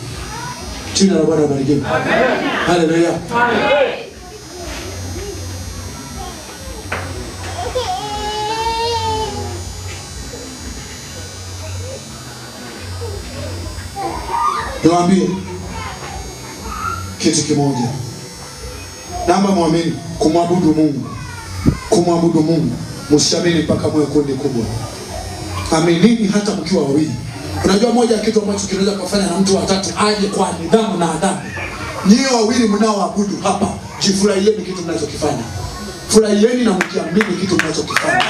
Jina la Bwana libarikiwe. Amen. Haleluya. Amen. Niwaambie kitu kimoja. Namba muamini kumwabudu Mungu. Msiamini mpaka mwe kundi kubwa. Aminini hata mkiwa wawili. Unajua moja ya kitu ambacho kinaweza kufanya na mtu wa 3 aje kwa nidhamu na adabu. Nyie wawili mnaoabudu hapa, jifurahieni kitu mnachokifanya. Furahieni na mkiamini kitu mnachokifanya.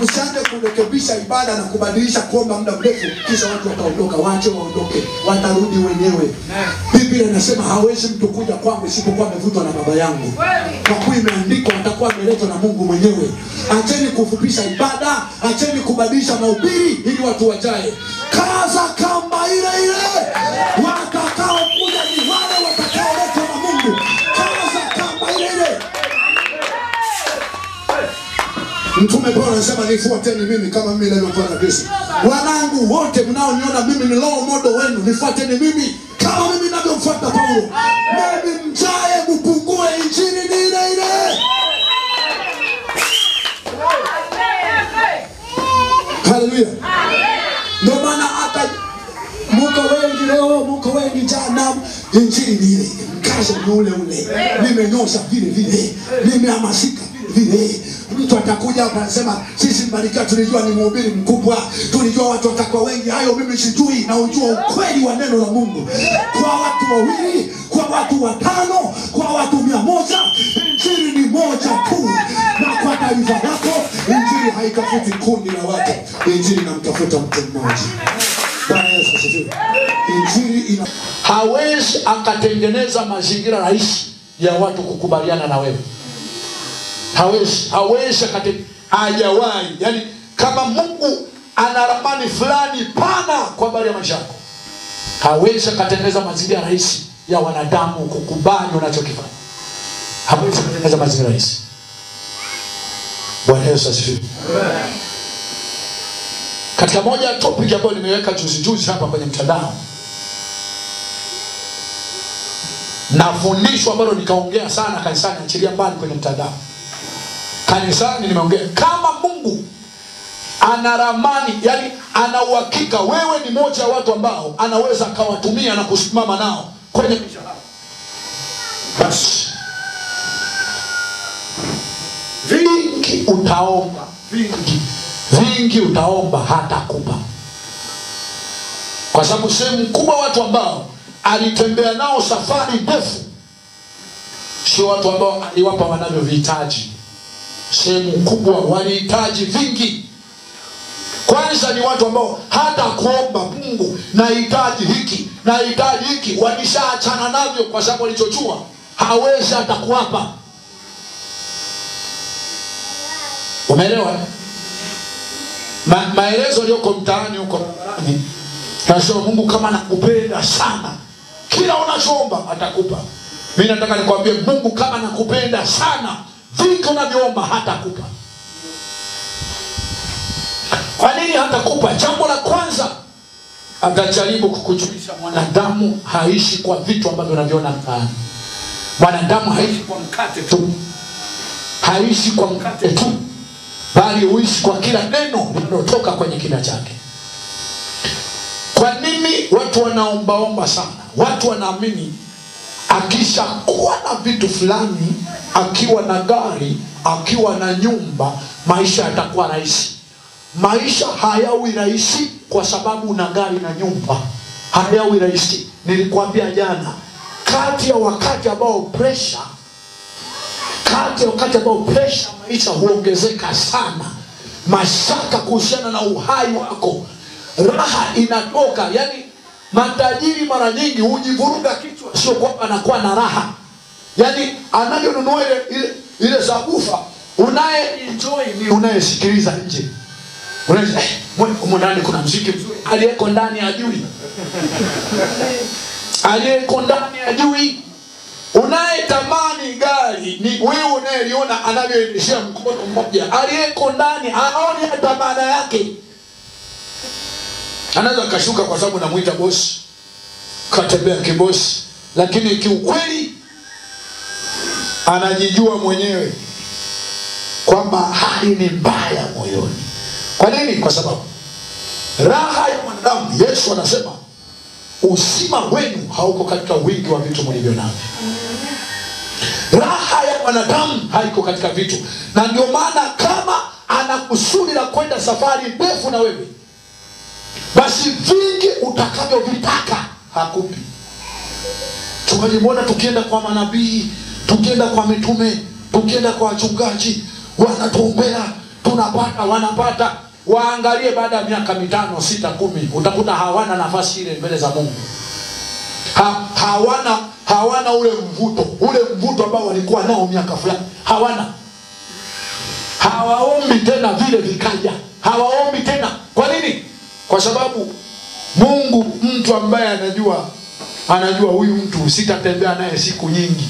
Msianze kurekebisha ibada na kubadilisha kuomba muda mrefu kisha watu wataondoka. Waache waondoke, watarudi wenyewe. Biblia inasema hawezi mtu kuja kwangu isipokuwa amevutwa na Baba yangu. Kwa kuwa imeandikwa atakuwa ameletwa na Mungu mwenyewe. Acheni kufupisha ibada, acheni kubadilisha mahubiri ili watu wajae. Kaza kamba ile. Watakao kuja ni wale watakaoletwa na Mungu. Kaza kamba ile. Mtume Paulo anasema nifuateni mimi kama mimi nilivyofuata Kristo. Wanangu wote mnaoniona mimi ni role model wenu, nifuateni mimi kama mimi ninavyomfuata Paulo. Mimi mjae mpungue, injili ni ile. Haleluya. Ndio maana hata mko wengi jana, injili ni ile. Mkazo ni ule. Nimenyosha vile. Nimehamasika vile. mtu atakuja hapa anasema sisi Mbarikiwa tulijua ni mhubiri mkubwa, tulijua watu watakuwa wengi. Hayo mimi sijui, na ujua ukweli wa neno la Mungu. Kwa watu wawili, kwa watu watano, kwa watu 100, injili ni moja tu. Na kwa taarifa yako, injili haitafuti kundi la watu, injili inamtafuta mtu mmoja. Bwana Yesu asifiwe. Injili hawezi akatengeneza mazingira rahisi ya watu kukubaliana na wewe. Hawezi hajawahi. Yani kama Mungu ana ramani fulani pana kwa habari ya maisha yako, hawezi akatengeneza mazingira rahisi ya wanadamu kukubali unachokifanya. Hawezi kutengeneza mazingira rahisi. Bwana Yesu asifiwe. Katika moja ya topic ambayo nimeweka juzi hapa kwenye mtandao, na fundisho ambalo nikaongea sana kanisani, achilia mbali kwenye mtandao, kanisani nimeongea kama Mungu ana ramani, yani ana uhakika wewe ni moja wa watu ambao anaweza akawatumia na kusimama nao kwenye maisha yako, basi vingi utaomba, vingi utaomba hata kupa. Kwa sababu sehemu kubwa watu ambao alitembea nao safari ndefu sio watu ambao aliwapa wanavyovihitaji. Sehemu kubwa walihitaji vingi. Kwanza ni watu ambao hata kuomba Mungu nahitaji hiki, nahitaji hiki, walishaachana navyo kwa sababu walichojua hawezi hata kuwapa. Umeelewa? Maelezo yaliyoko mtaani huko barabarani, nasema Mungu kama nakupenda sana, kila unachoomba atakupa. Mimi nataka nikwambie Mungu kama nakupenda sana, vitu unavyoomba hatakupa. Kwa nini hatakupa? Jambo la kwanza, atajaribu kukujulisha mwanadamu haishi kwa vitu ambavyo unaviona mtaani. Mwanadamu haishi kwa mkate tu. Haishi kwa mkate tu, bali huishi kwa kila neno linalotoka kwenye kinywa chake. Kwa nini watu wanaombaomba sana? Watu wanaamini akisha kuwa na vitu fulani, akiwa na gari, akiwa na nyumba, maisha yatakuwa rahisi. Maisha hayawi rahisi kwa sababu una gari na nyumba. Hayawi rahisi. Nilikwambia jana, kati ya wakati ambao pressure maisha huongezeka sana, mashaka kuhusiana na uhai wako, raha inatoka. Yani matajiri mara nyingi hujivuruga kichwa, sio kwamba anakuwa na raha. Yani anajonunua ile zabufa, unaye enjoy ni unayesikiliza nje. Unaweza huko ndani kuna muziki mzuri, aliyeko ndani ajui. Aliyeko ndani ajui. Unayetamani gari ni wewe unayeliona anavyoendeshia mkono mmoja, aliyeko ndani aone hata maana yake. Anaweza kashuka kwa sababu namuita boss, katembea kibosi, lakini kiukweli anajijua mwenyewe kwamba hali ni mbaya moyoni. Kwa nini? Kwa sababu raha ya mwanadamu, Yesu anasema uzima wenu hauko katika wingi wa vitu mlivyo navyo. Raha ya mwanadamu haiko katika vitu. Na ndio maana kama ana kusudi la kwenda safari ndefu na wewe, basi vingi utakavyovitaka hakupi. Tukajimwona tukienda kwa manabii, tukienda kwa mitume, tukienda kwa wachungaji, wanatuombea, tunapata, wanapata. Waangalie baada ya miaka 5, 6, 10, utakuta hawana nafasi ile mbele za Mungu. Hawana ule mvuto ambao walikuwa nao miaka fulani. Hawaombi tena vile vikaja. Hawaombi tena. Kwa nini? Kwa sababu Mungu, mtu ambaye anajua huyu mtu sitatembea naye siku nyingi,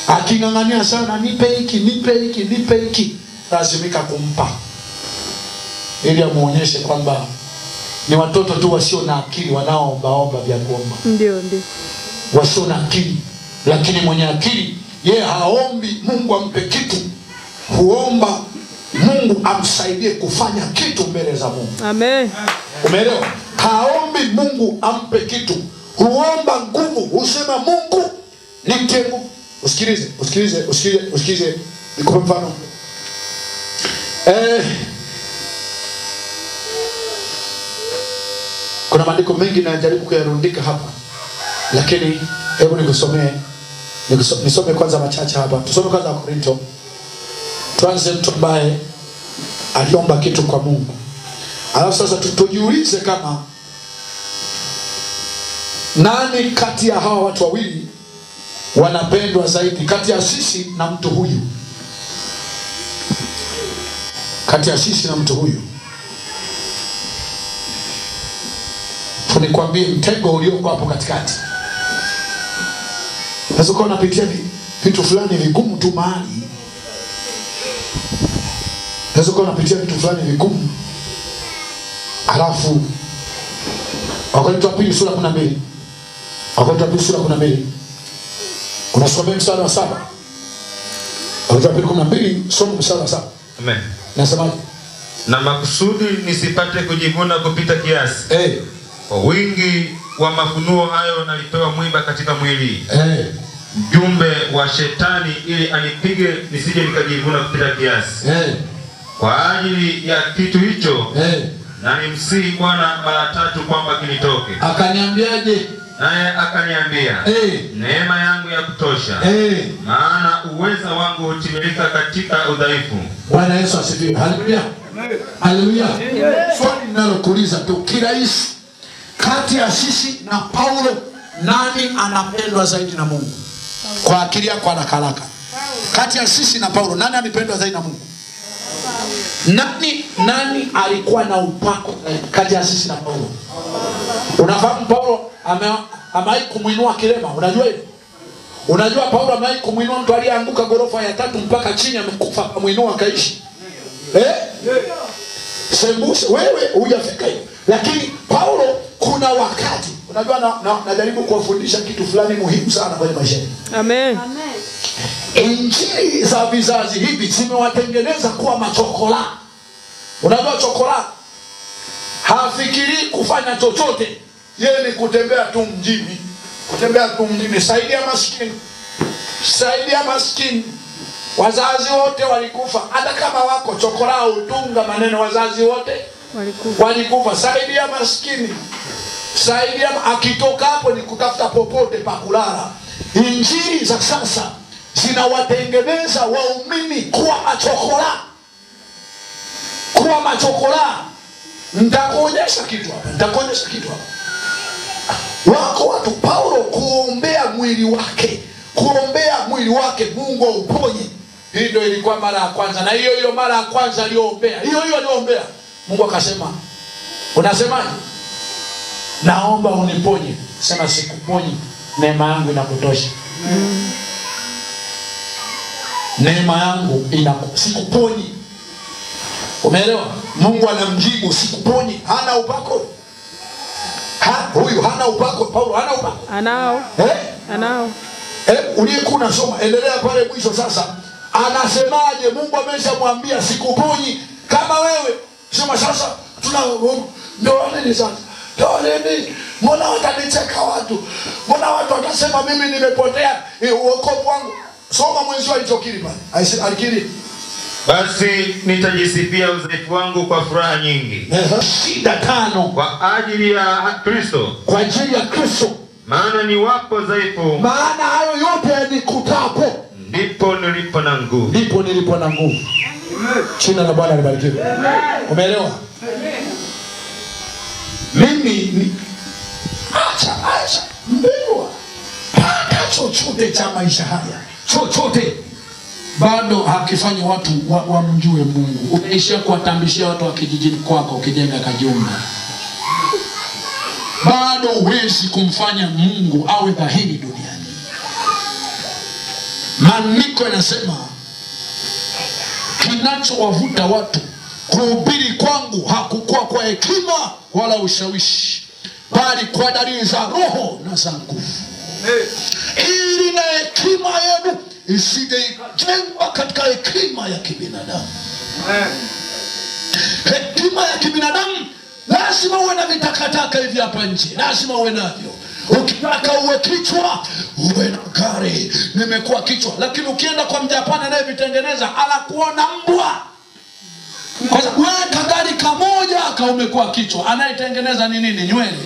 akingangania sana, nipe hiki, lazimika kumpa, ili amuonyeshe kwamba ni watoto tu wasio na akili wanaoomba vya kuomba. Ndio. Wasio na akili. Lakini mwenye akili, yeye haombi Mungu ampe kitu, huomba Mungu amsaidie kufanya kitu mbele za Mungu. Amen. Umeelewa? Haombi Mungu ampe kitu, huomba nguvu. Usema Mungu nitie nguvu. Usikilize. Nikupe mfano. Kuna maandiko mengi na najaribu kuyarundika hapa. Lakini hebu nisome kwanza machache hapa. Tusome kwanza Korinto. Tuanze mtu ambaye aliomba kitu kwa Mungu. Alafu sasa tujiulize kama nani kati ya hawa watu wawili wanapendwa zaidi, kati ya sisi na mtu huyu. Kati ya sisi na mtu huyu. Nikwambie mtego ulioko hapo katikati. Sasa uko unapitia vitu fulani vigumu tu mahali. Sasa uko unapitia vitu fulani vigumu. Alafu Wakorintho wa pili sura 12. Wakorintho wa pili sura 12. Unasoma mstari wa 7. Wakorintho wa pili 12 soma mstari wa 7. Amen. Nasemaje? Na makusudi nisipate kujivuna kupita kiasi. Kwa wingi wa mafunuo hayo nalipewa mwiba katika mwili. Mjumbe wa shetani ili anipige nisije nikajivuna kupita kiasi. Kwa ajili ya kitu hicho na nimsihi Bwana mara 3 kwamba kinitoke. Akaniambiaje? Naye akaniambia, neema yangu ya kutosha. Maana uweza wangu hutimilika katika udhaifu. Bwana Yesu asifiwe. Haleluya. Haleluya. Swali ninalokuuliza tu kirahisi, kati ya sisi na Paulo nani anapendwa zaidi na Mungu? Kwa akili yako haraka. Kati ya sisi na Paulo nani anapendwa zaidi na Mungu? Nani alikuwa na upako kati ya sisi na Paulo? Unafahamu Paulo amewahi kumuinua kilema, unajua hivyo? Unajua Paulo amewahi kumuinua mtu aliyeanguka ghorofa ya 3 mpaka chini amekufa, akamuinua akaishi. Sembuse wewe hujafika hiyo. Lakini Paulo kuna wakati, unajua najaribu kuwafundisha kitu fulani muhimu sana kwenye maisha. Amen. Injili za vizazi hivi zimewatengeneza kuwa machokola. Unajua chokola hafikiri kufanya chochote, yeye ni kutembea tu mjini. Saidia maskini. Wazazi wote walikufa, hata kama wako chokola utunga maneno wazazi wote walikufa. Saidia maskini. Akitoka hapo ni kutafuta popote pa kulala. Injili za sasa zinawatengeneza waumini kuwa machokola. Nitakuonyesha kitu hapa. Wako watu Paulo kuombea mwili wake Mungu auponye. Hii ndio ilikuwa mara ya kwanza, na hiyo mara ya kwanza aliyoombea. Mungu akasema, unasemaje? Naomba uniponye. Sema sikuponyi, neema yangu inakutosha. Neema yangu sikuponyi. Umeelewa? Mungu anamjibu sikuponyi. Hana upako. Huyu hana upako. Paulo hana upako. Anao. Anao. Uliyekuwa unasoma endelea pale mwisho sasa. Anasemaje? Mungu ameshamwambia sikuponyi. Kama wewe sema sasa ndio nini sasa? Mbona watanicheka watu? Mbona watu watasema mimi nimepotea wokovu wangu? Soma mwenzio alichokiri pale. Alikiri, basi nitajisifia udhaifu wangu kwa furaha nyingi. Shida 5 kwa ajili ya Kristo. Kwa ajili ya Kristo. Maana ni wapo dhaifu. Maana hayo yote nikutapo ndipo nilipo na nguvu. Jina la Bwana libarikiwe. Umeelewa? Mimi acha mbelewa. Hata chochote cha maisha haya, chochote bado hakifanyi watu wamjue Mungu. Umeishia kuwatambishia watu wa kijijini kwako ukijenga kajumba. Bado huwezi kumfanya Mungu awe dhahiri duniani. Maandiko yanasema kinachowavuta watu kuhubiri kwangu hakukuwa kwa hekima wala ushawishi, bali kwa dalili za Roho na za nguvu. Ili na hekima yenu isije ikajengwa katika hekima ya kibinadamu. Hekima ya kibinadamu lazima uwe na vitakataka hivi hapa nje, lazima uwe navyo. Ukitaka uwe kichwa, uwe na gari. Nimekuwa kichwa. Lakini ukienda kwa Mjapani anayevitengeneza, anakuona mbwa. Kwa sababu wewe kagari kamoja kaumekuwa kichwa. Anayetengeneza ni nini? Nywele.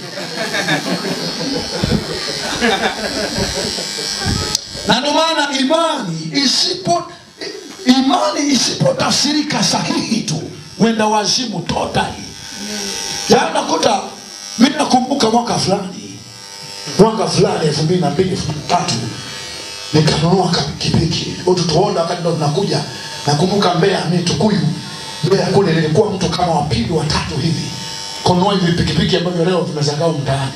Na ndio maana imani isipotafsirika sahihi tu, wenda wazimu totally. Jana nakuta mimi nakumbuka mwaka fulani 2002 2003 nikanunua pikipiki. Tutuona wakati ndo tunakuja, nakumbuka Mbeya mimi Tukuyu. Mbeya kule nilikuwa mtu kama wa pili wa tatu hivi. Kununua hivi pikipiki ambavyo leo tumezagaa mtaani.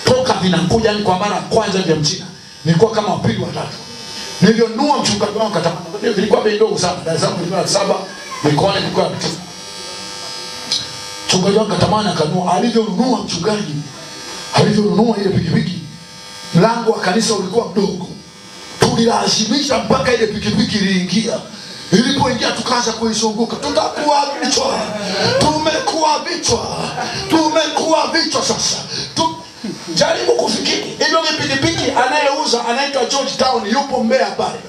Toka vinakuja ni kwa mara kwanza vya mchina. Nilikuwa kama wa pili wa tatu. Nilionunua mchungaji wangu katamani. Nilikuwa bei ndogo sana. Dar es Salaam ilikuwa 7, mikoani ilikuwa 9. Mchungaji wangu katamani akanunua. Alivyonunua mchungaji, alivyonunua ile pikipiki, mlango wa kanisa ulikuwa mdogo. Tulilazimisha mpaka ile pikipiki iliingia. Ilipoingia tukaanza kuizunguka. Tutakuwa vichwa. Tumekuwa vichwa sasa. Jaribu kufikiri. Hilo pikipiki anayeuza anaitwa George Town, yupo Mbeya pale.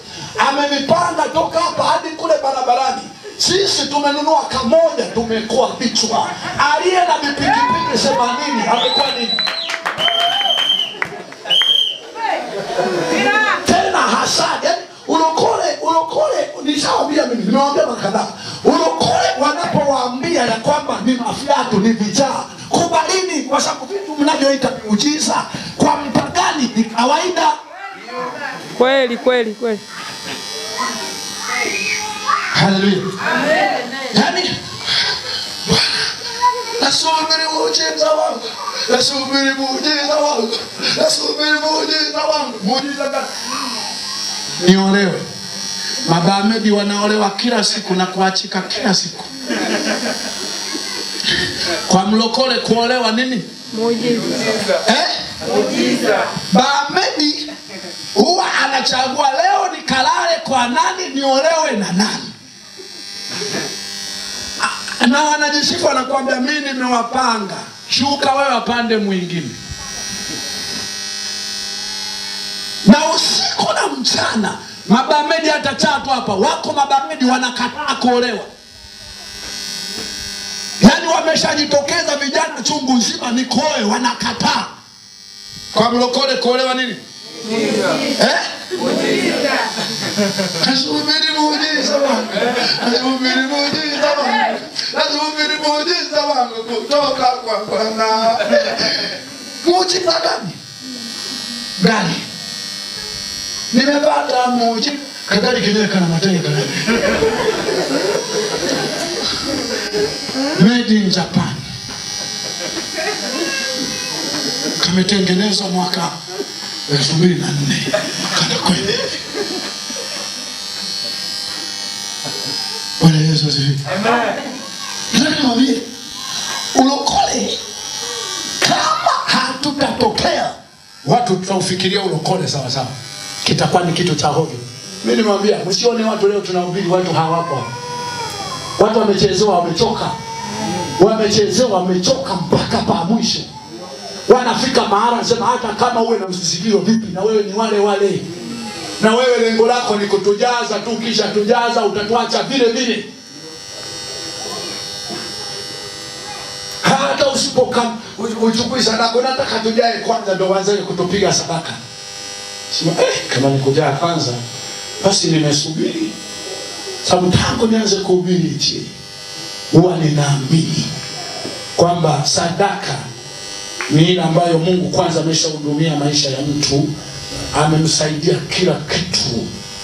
Amevipanga toka hapa hadi kule barabarani. Sisi tumenunua kamoja, tumekuwa vichwa. Aliye na pikipiki 80 amekuwa nini? Tena hasadi. Ulokole nishawaambia mimi, nimewaambia makadhaa. Ulokole wanapowaambia ya kwamba ni mafiatu, ni vijaa, kubalini, kwa sababu vitu mnavyoita miujiza kwa mpagani ni kawaida. Kweli. Haleluya. Amen. Yaani nasubiri muujiza wangu. Muujiza gani? Niolewe. Mabamedi wanaolewa kila siku na kuachika kila siku. Kwa mlokole kuolewa nini? Muujiza. Muujiza. Bamedi huwa anachagua leo nikalale kwa nani, niolewe na nani. Na wanajisifu wanakuambia mimi nimewapanga. Shuka wewe apande mwingine. Na usiku na mchana mabamedi hata tatu hapa wako mabamedi wanakataa kuolewa. Yaani wameshajitokeza vijana chungu nzima nikoe, wanakataa. Kwa mlokole kuolewa nini? Muujiza. Nasubiri muujiza wangu. Nasubiri muujiza wangu kutoka kwa Bwana. Muujiza gani? Gani? Nimepata muujiza. Kagari kenyewe kana matenge kana. Made in Japan. Kametengenezwa mwaka 2004. Kana kweli. Bwana Yesu asifiwe. Amen. Nataka niwaambie ulokole kama hatutatokea watu tutaufikiria ulokole sawa sawa, kitakuwa ni kitu cha hovyo. Mimi nimwambia msione watu leo tunahubiri watu hawapo. Watu wamechezewa, wamechoka mpaka pa mwisho. Wanafika mahali wanasema hata kama uwe na msisikio vipi na wewe ni wale. Na wewe lengo lako ni kutujaza tu, kisha tujaza utatuacha vile. Hata uchukui sadaka, nataka tujae kwanza ndio waanze kutupiga sadaka. Sema kama nikujaa kwanza basi nimesubiri. Sababu tangu nianze kuhubiri hichi huwa ninaamini kwamba sadaka ni ile ambayo Mungu kwanza ameshahudumia maisha ya mtu, amemsaidia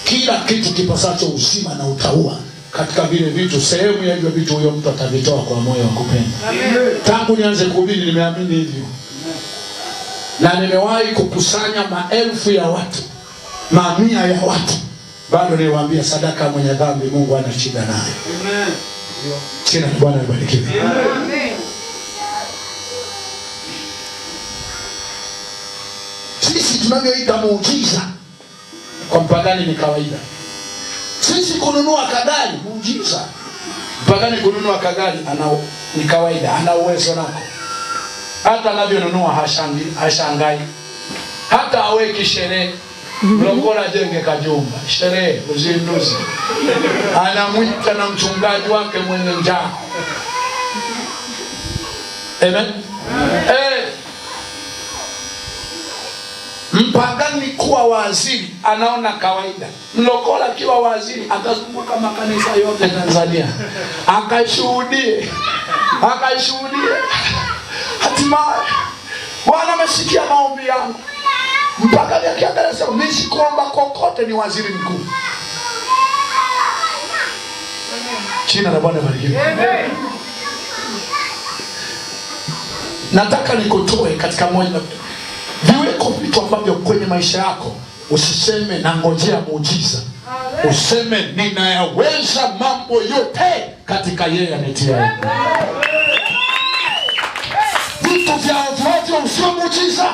kila kitu kipasacho uzima na utaua. Katika vile vitu, sehemu ya hivyo vitu huyo mtu atavitoa kwa moyo wa kupenda. Tangu nianze kuhubiri nimeamini hivyo. Na nimewahi kukusanya maelfu ya watu, mamia ya watu. Bado niwaambia sadaka mwenye dhambi Mungu ana shida naye. Amen. Jina la Bwana libarikiwe. Amen. Sisi tunavyoita muujiza kwa mpagani ni kawaida. Sisi kununua kagari muujiza. Mpagani kununua kagari ni kawaida, ana uwezo nako. hata anavyonunua hashangai, hata aweki sherehe. Mlokole jenge kajumba, sherehe, uzinduzi, anamwita na mchungaji wake mwenye njaa. Amen. Mpagani kuwa waziri anaona kawaida. Mlokole akiwa waziri atazunguka makanisa yote Tanzania, akashuhudie. Hatimaye Bwana amesikia maombi yangu. Mpagani akiangalia sasa, mimi sikuomba kokote, ni waziri mkuu. Jina la Bwana barikiwe. Amen. Nataka nikutoe katika moja. Viweko vitu ambavyo kwenye maisha yako usiseme na ngojea muujiza. Useme ninayaweza mambo yote katika yeye anitia. Vitu vya ovyo usio muujiza.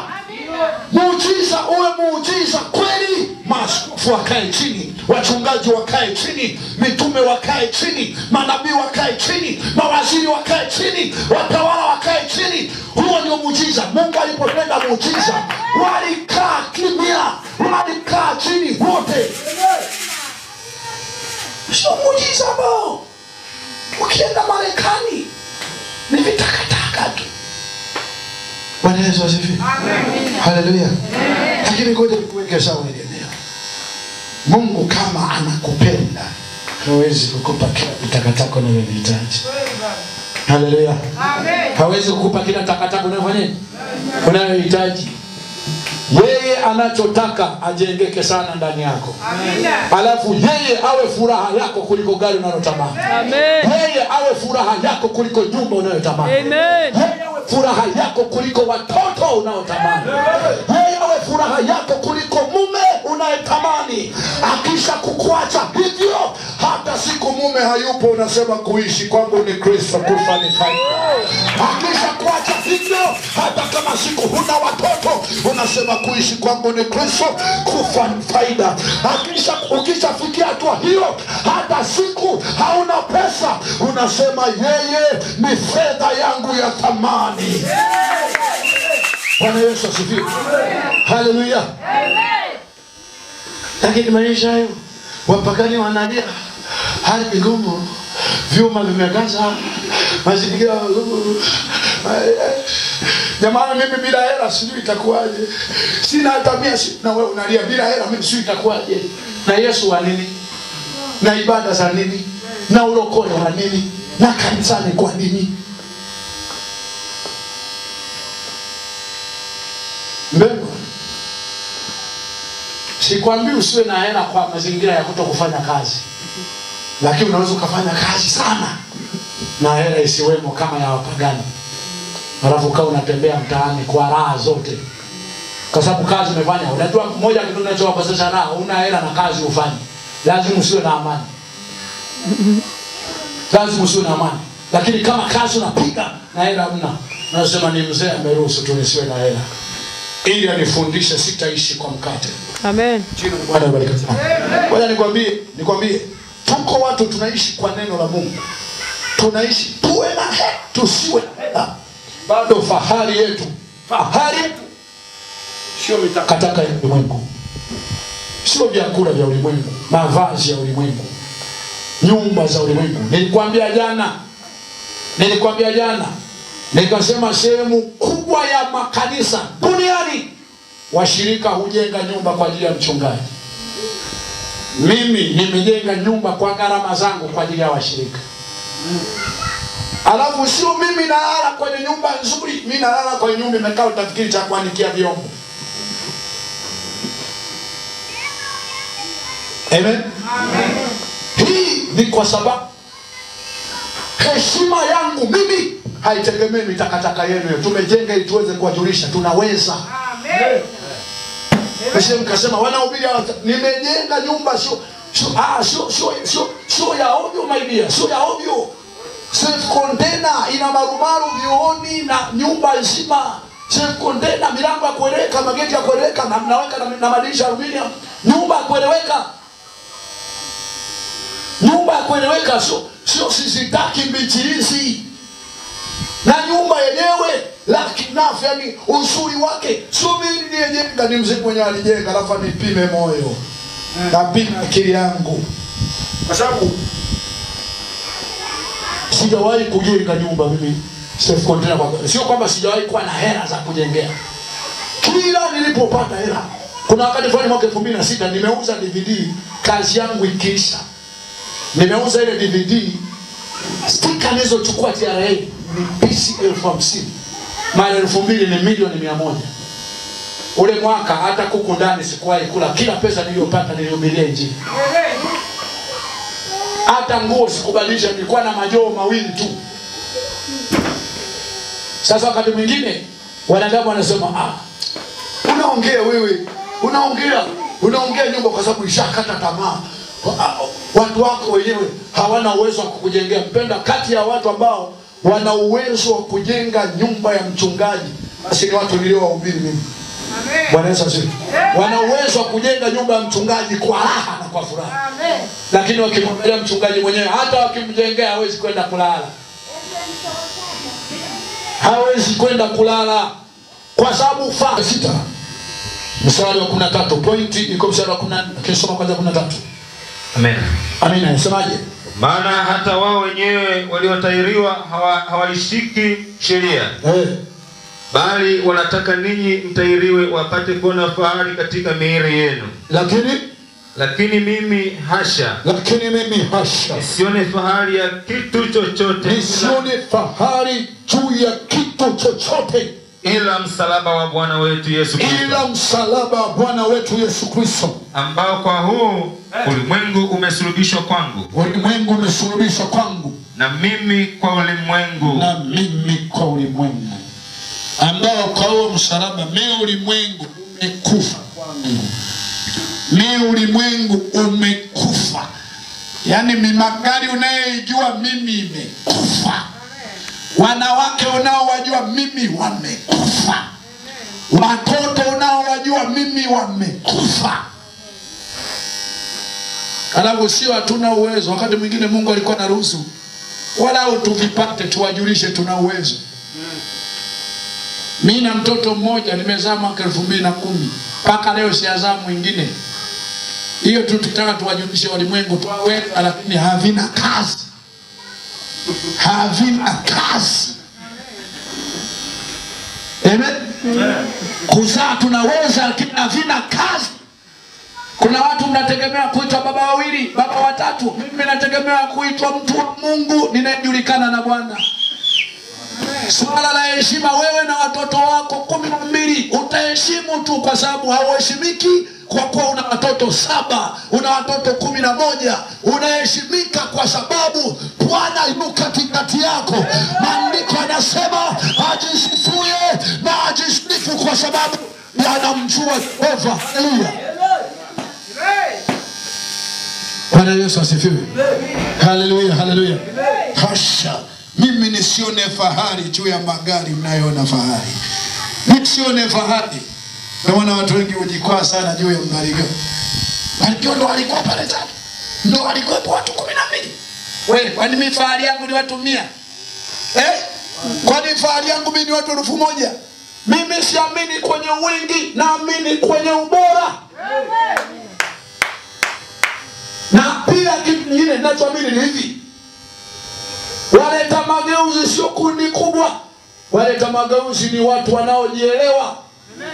Muujiza uwe muujiza kweli. Maaskofu wakae chini, wachungaji wakae chini, mitume wakae chini, manabii wakae chini, mawaziri wakae chini, watawala wakae chini. Huo ndio muujiza. Mungu alipopenda muujiza, walikaa kimya, walikaa chini wote. Sio muujiza ambao ukienda Marekani ni vitakataka tu. Bwana Yesu asifiwe. Amen. Haleluya. Lakini ngoja nikuweke sawa eneo. Mungu kama anakupenda, hawezi kukupa kila takataka unayohitaji. Haleluya. Amen. Hawezi kukupa kila takataka unayohitaji. Yeye anachotaka ajengeke sana ndani yako. Amina. Alafu yeye awe furaha yako kuliko gari unalotamani. Amen. Yeye awe furaha yako kuliko nyumba unayotamani. Amen. Yeye awe furaha yako kuliko watoto unayotamani. Yeye awe furaha yako kuliko mume unayetamani. Akisha kukuacha hivyo, hata siku mume hayupo unasema kuishi kwangu ni Kristo, kufa ni faida. Akisha kuacha hivyo, hata kama siku huna watoto unasema kuishi kwangu ni Kristo, kufa ni faida. Ukishafikia hatua hiyo, hata siku hauna pesa unasema yeye ni fedha yangu ya thamani. Bwana Yesu asifiwe. Haleluya. Lakini maisha hayo wapagani wanalia, hali ngumu, vyuma vimekaza, mazingira ngumu. Jamani, mimi bila hela sijui itakuwaje. Sina hata 100, na wewe unalia bila hela, mimi sijui itakuwaje. Na Yesu wa nini? Na ibada za nini? Na ulokole wa nini? Na kanisani kwa nini? Mbona sikwambii usiwe na hela kwa mazingira ya kutokufanya kazi, lakini unaweza kufanya kazi sana na hela isiwemo kama ya wapagani. Alafu kama unatembea mtaani kwa raha zote, kwa sababu kazi umefanya. Unajua mmoja kitu kinachowakosesha raha, una hela na kazi ufanye, lazima usiwe na amani. Lazima usiwe na amani. Lakini kama kazi unapiga na hela hamna, unasema ni mzee ameruhusu tu nisiwe na hela ili anifundishe sitaishi kwa mkate. Amen. Jina la Bwana libarikiwe. Ngoja nikwambie, tuko watu tunaishi kwa neno la Mungu. Tunaishi tuwe na hela, tusiwe na hela. Bado fahari yetu sio mitakataka ya ulimwengu, sio vyakula vya ulimwengu, mavazi ya ulimwengu, nyumba za ulimwengu. Nilikwambia jana nikasema sehemu kubwa ya makanisa duniani washirika hujenga nyumba kwa ajili ya mchungaji. Mimi nimejenga nyumba kwa gharama zangu kwa ajili ya washirika. Alafu sio mimi nalala kwenye nyumba nzuri, mimi nalala kwenye nyumba imekaa utafikiri cha kuanikia vyombo. Amen. Amen. Hii ni kwa sababu heshima yangu mimi haitegemei mitakataka yenu. Tumejenga ili tuweze kuwajulisha tunaweza. Amen. Msije mkasema wanahubiri, nimejenga nyumba sio ya ovyo my dear, sio ya ovyo. Self container ina marumaru vioni na nyumba nzima. Self container, milango ya kueleweka, mageti ya kueleweka, na mnaweka na madirisha aluminium. Nyumba ya kueleweka. Nyumba ya kueleweka, sio sisitaki mbichi hizi. Na nyumba yenyewe 1,00,000 yani uzuri wake. Subiri nijenga, ni mzee mwenye alijenga, alafu nipime moyo. Napima akili yangu. Kwa sababu sijawahi kujenga nyumba mimi. Self container kwa. Sio kwamba sijawahi kuwa na hela za kujengea. Kila nilipopata hela. Kuna wakati fulani mwaka 2006 nimeuza DVD, kazi yangu ikiisha. Nimeuza ile DVD, stika nilizochukua TRA ni PC 50,000. Mara 2,000 ni milioni 100. Ule mwaka hata kuku ndani sikuwahi kula, kila pesa niliyopata nilihubiria Injili. Hata nguo sikubadilisha, nilikuwa na majoo mawili tu. Sasa wakati mwingine wanadamu wanasema unaongea wewe, unaongea nyumba kwa sababu ishakata tamaa. Watu wako wenyewe hawana uwezo wa kukujengea. Mpenda, kati ya watu ambao wana uwezo wa kujenga nyumba ya mchungaji, basi ni watu niliowahubiri mimi. Amen. Bwana Yesu asifiwe. Wana uwezo wa kujenga nyumba ya mchungaji kwa raha na kwa furaha. Amen. Lakini wakimwangalia mchungaji mwenyewe, hata wakimjengea hawezi kwenda kulala. Hawezi kwenda kulala kwa sababu sita. Mstari wa 13, pointi iko mstari wa 14, kisoma kwanza 13. Amen. Amina. Nasemaje? Maana hata wao wenyewe waliotahiriwa hawaishiki sheria. Bali wanataka ninyi mtahiriwe wapate kuona fahari katika miili yenu. Lakini mimi hasha. Nisione fahari ya kitu chochote. Nisione fahari juu ya kitu chochote. Ila msalaba wa Bwana wetu Yesu Kristo. Ambao kwa huu ulimwengu umesulubishwa kwangu. Na mimi kwa ulimwengu. Ambao kwa huo msalaba ulimwengu umekufa kwangu. Ulimwengu umekufa. Yani magari unayojua mimi imekufa. Wanawake unaowajua mimi wamekufa. Watoto unaowajua mimi wamekufa. Alafu sio hatuna uwezo. Wakati mwingine Mungu alikuwa anaruhusu wala tuvipate tuwajulishe tuna uwezo. Mimi na mtoto mmoja nimezaa mwaka 2010. Paka leo siazaa mwingine. Hiyo tu tutaka tuwajulishe walimwengu tuwaweza, lakini havina kazi. Amen. Kuzaa tunaweza, lakini havina kazi. Kuna watu mnategemea kuitwa baba wawili, baba watatu. Mimi nategemea kuitwa mtu wa Mungu ninayejulikana na Bwana. Swala la heshima, wewe na watoto wako 12 utaheshimu tu kwa sababu hauheshimiki kwa kuwa una watoto 7, una watoto 11. Unaheshimika kwa sababu Bwana yuko katikati yako. Maandiko yanasema ajisifuye na ajisifu kwa sababu anamjua Yehova. Haleluya. Bwana Yesu asifiwe. Haleluya. Hasha. Mimi nisione fahari juu ya magari mnayoona fahari. Nisione fahari. Naona watu wengi hujikwaa sana juu ya Mbarikiwa. Mbarikiwa ndo alikuwa pale tatu. Ndo alikuwa watu 12. Wewe, kwani mimi fahari yangu ni watu 100? Kwani fahari yangu mimi ni watu 1000? Mimi siamini kwenye wingi, naamini kwenye ubora. Na pia kitu kingine ninachoamini ni hivi. Waleta mageuzi sio kundi kubwa. Waleta mageuzi ni watu wanaojielewa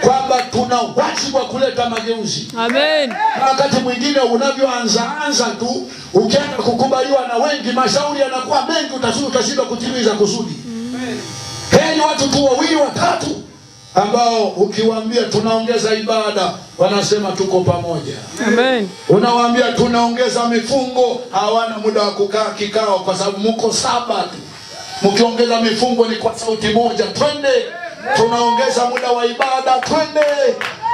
kwamba tuna wajibu wa kuleta mageuzi. Amen. Na wakati mwingine unavyoanza tu, ukienda kukubaliwa na wengi, mashauri yanakuwa mengi, utashindwa kutimiza kusudi. Heri watu tu 2 watatu ambao ukiwaambia tunaongeza ibada, wanasema tuko pamoja. Amen. Unawaambia tunaongeza mifungo, hawana muda wa kukaa kikao kwa sababu mko 7 tu. Mkiongeza mifungo ni kwa sauti moja, twende. Tunaongeza muda wa ibada, twende.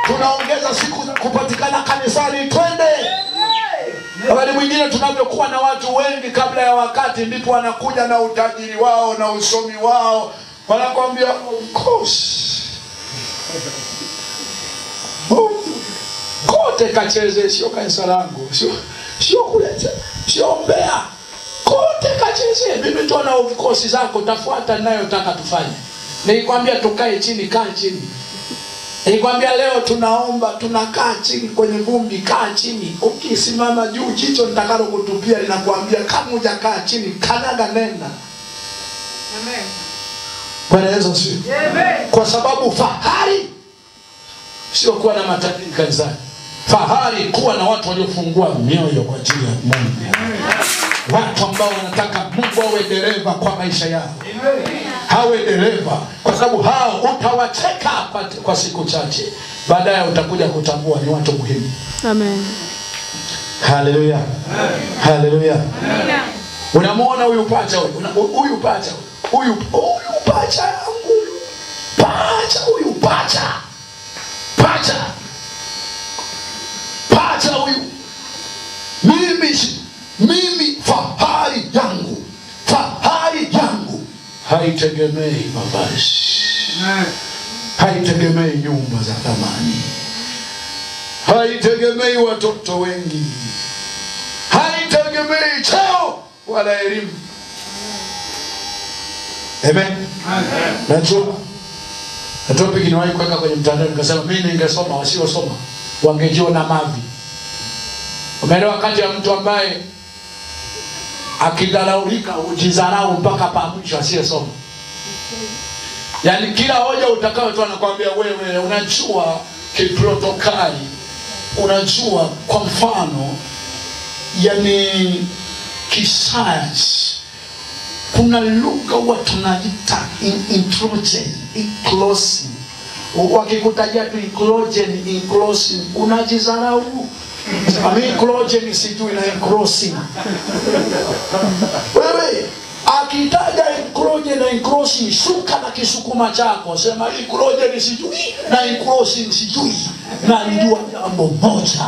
Tunaongeza siku za kupatikana kanisani, twende. Wakati mwingine tunavyokuwa na watu wengi kabla ya wakati, ndipo wanakuja na utajiri wao na usomi wao. Wanakuambia of course. Kote kacheze, sio kanisa langu, sio kuleta, sio Mbeya. Kote kacheze, mimi tu na of course zako tafuata ninayotaka tufanye. Nilikwambia tukae chini, kaa chini. Nilikwambia leo tunaomba, tunakaa chini kwenye vumbi, kaa chini. Ukisimama juu jicho nitakalo kutupia linakuambia kama hujakaa chini kanyaga nenda. Amen. Bwana Yesu sifiwe. Amen. Kwa sababu fahari sio kuwa na matajiri kanisani. Fahari kuwa na watu waliofungua mioyo kwa ajili ya Mungu. Amen. Watu ambao wanataka Mungu awe dereva kwa maisha yao. Amen. Hawe dereva, kwa sababu hao utawacheka kwa siku chache, baadaye utakuja kutambua ni watu muhimu. Amen. Haleluya. Haleluya. Unamuona huyu pacha huyu pacha huyu pacha yangu. Pacha huyu pacha huyu. Mimi fahari yangu haitegemei mavazi, haitegemei nyumba za thamani, haitegemei watoto wengi, haitegemei cheo wala elimu. Amen. Na topic niwahi kuweka kwenye mtandao nikasema mimi ningesoma, wasiosoma wangejiona mavi. Umeelewa? Wakati ya mtu ambaye akidharaulika ujizarau mpaka pa mwisho asiyesoma. Yaani kila hoja utakao tu anakuambia wewe unajua kiprotokali, unajua kwa mfano yani kisayansi kuna lugha huwa tunaita inclusion. Wakikutajia tu inclusion unajizarau. Mimi inclusion sijui na inclusion. Wewe akitaja inclusion na inclusion shuka na kisukuma chako, sema inclusion sijui na inclusion sijui, na ndio jambo moja.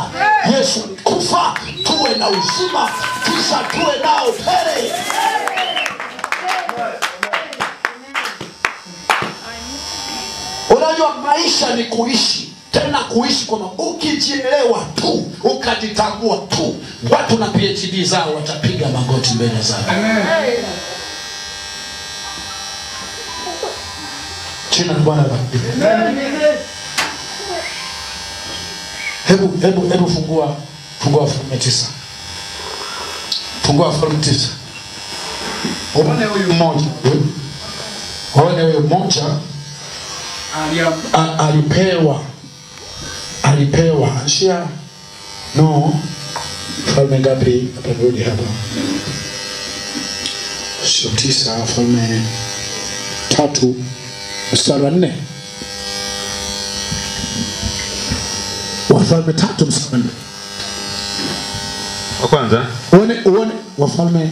Yesu alikufa tuwe na uzima, kisha tuwe nao tele. Unajua maisha ni kuishi, tena kuishi kwa ukijielewa tu, ukajitambua tu, watu na PhD zao watapiga magoti mbele zao. Amen. Jina la Bwana libarikiwe. Hebu fungua Wafalme 9. Fungua Wafalme 9. Uone huyu mmoja. Uone huyu mmoja alipewa ashia no Falme ngapi? Atarudi hapa sio 9, Falme 3 mstari wa 4. Wafalme 3 mstari wa kwanza. Uone Wafalme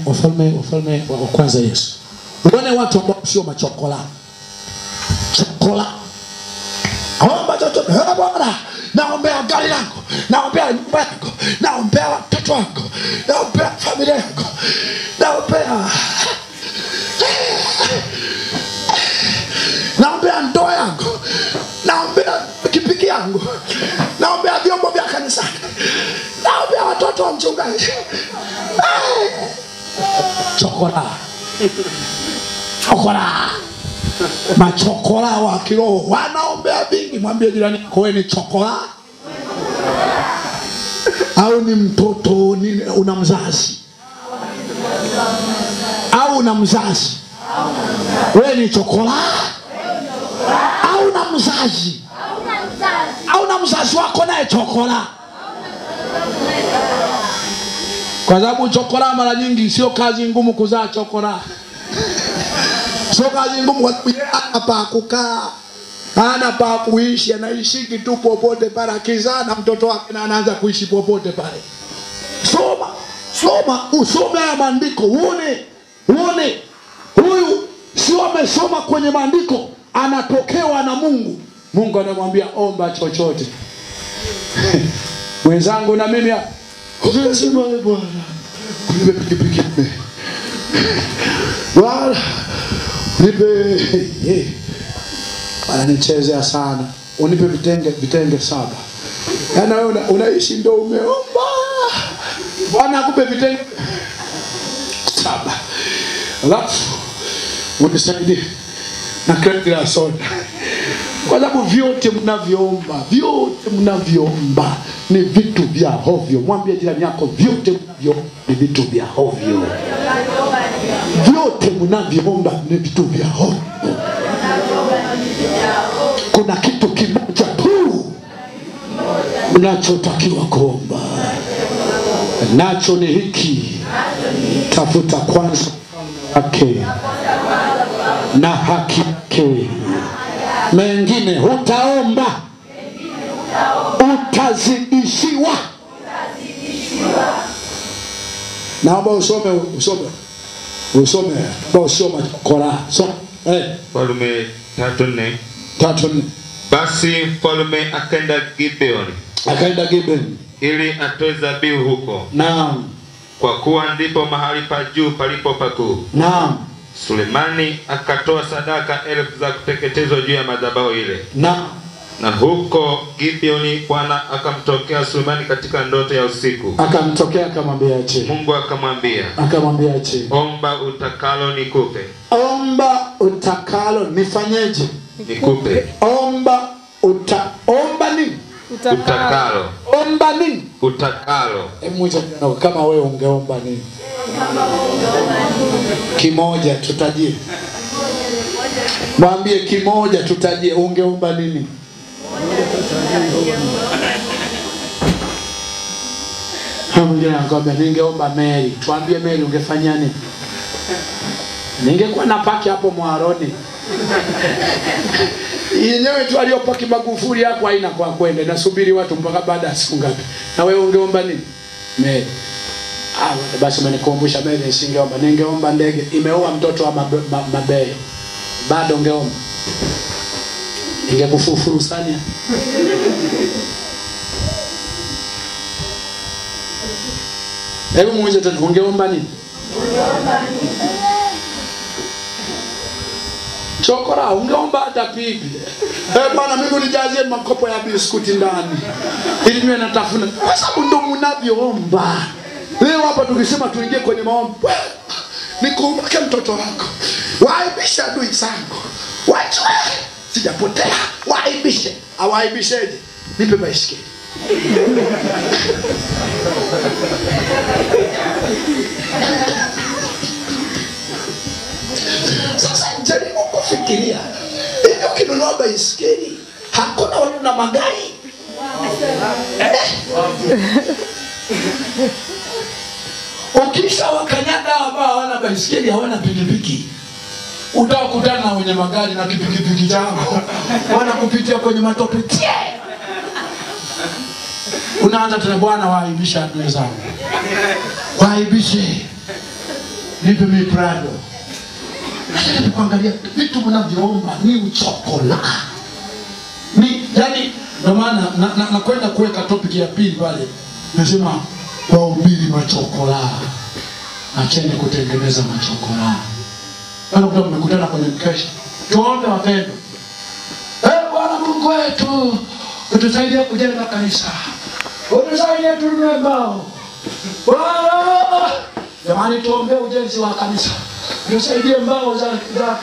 wa kwanza Yesu. Uone watu ambao sio machokola. Chokola. Omba chochote. Bwana, naombea gari langu, naombea nyumba yangu, naombea watoto wangu, naombea familia yangu, naombea ndoa yangu, naombea pikipiki yangu, naombea vyombo vya kanisa, naombea watoto wa mchungaji. Chokola. Chokola. Machokola wa kiroho wanaombea vingi. Mwambie jirani yako wewe ni chokola. Au ni mtoto, una mzazi. Au una mzazi. Wewe ni chokola. Au una mzazi. Au na mzazi wako naye chokola. Kwa sababu chokola mara nyingi sio kazi ngumu kuzaa chokola. Sio kazi ngumu hapa kukaa. Hana pa kuishi, anaishi tu popote pale, akizaa na mtoto wake na anaanza kuishi popote pale. Usome ya maandiko, uone. Huyu sio amesoma kwenye maandiko, anatokewa na Mungu. Mungu anamwambia omba chochote. Wenzangu na mimi unasema Bwana, nipe pikipiki. Bwana, nipe ananichezea sana. Unipe vitenge 7. Yaani wewe unaishi ndio umeomba. Bwana akupe vitenge 7. Alafu unisaidie na kreti la soda. Kwa sababu vyote mnavyoomba ni vitu vya hovyo. Mwambie jirani yako, vyote mnavyoomba ni vitu vya hovyo. Vyote mnavyoomba ni vitu vya hovyo. Kuna kitu kimoja tu mnachotakiwa kuomba, nacho ni hiki: tafuta kwanza wake na haki yake, mengine hutaomba, utazidishiwa. Naomba usome Korani. Mfalme 3:4. Basi mfalme akaenda Gibeoni ili atoe dhabihu huko. Naam. Kwa kuwa ndipo mahali pa juu palipo pakuu. Naam. Sulemani akatoa sadaka 1000 za kuteketezwa juu ya madhabahu ile. Naam. Na huko Gibeoni Bwana akamtokea Sulemani katika ndoto ya usiku. Akamtokea akamwambia aje? Mungu akamwambia aje? Omba utakalo nikupe. Omba utakalo nifanyeje? Nikupe. Omba nini? Utakalo. Omba nini? Utakalo. Kama wewe ungeomba nini? Kimoja tutajie. Mwambie kimoja tutajie, ungeomba nini? Mwingine anakuambia ningeomba Mary. Tuambie Mary ungefanya nini? Ningekuwa napaki hapo Mwaroni. Yenyewe tu aliyopaki Magufuli hapo haina kwa kwenda, nasubiri watu mpaka baada ya siku ngapi. Na wewe ungeomba nini? Mary. Basi umenikumbusha Mary, nisingeomba. Ningeomba ndege imeoa mtoto wa Mabeyo. Bado ungeomba? Ningekufufuru sana. Hebu muulize tena, ungeomba nini? Chokora, ungeomba hata pipi. Bwana mimi unijazie makopo ya biskuti ndani ili niwe natafuna. Kwa sababu ndo mnavyoomba. Leo hapa tukisema tuingie kwenye maombi, nikumbuke mtoto wako, waaibishe adui zangu, wajue sijapotea, waaibishe. Awaibisheje? Nipe baiskeli. Sasa jaribu kufikiria, hiyo kinunua baiskeli, hakuna watu na magari. Ukisha wakanyaga ambao hawana baiskeli, hawana pikipiki, utakutana na wenye magari na pikipiki chako wanakupitia kwenye matope. Unaanza tena, Bwana waaibisha adui zangu, waaibishe, nipe miprado. Nataka kuangalia vitu mnavyoomba ni uchokola. Yani ndio maana na kwenda kuweka topic ya pili pale. Nasema wahubiri machokola. Acheni kutengeneza machokola. Kama mtu mmekutana kwenye mkesha, tuombe wapendwa. Bwana Mungu wetu, utusaidie kujenga kanisa. Utusaidie tununue mbao. Bwana, jamani tuombe ujenzi wa kanisa. Utusaidie mbao za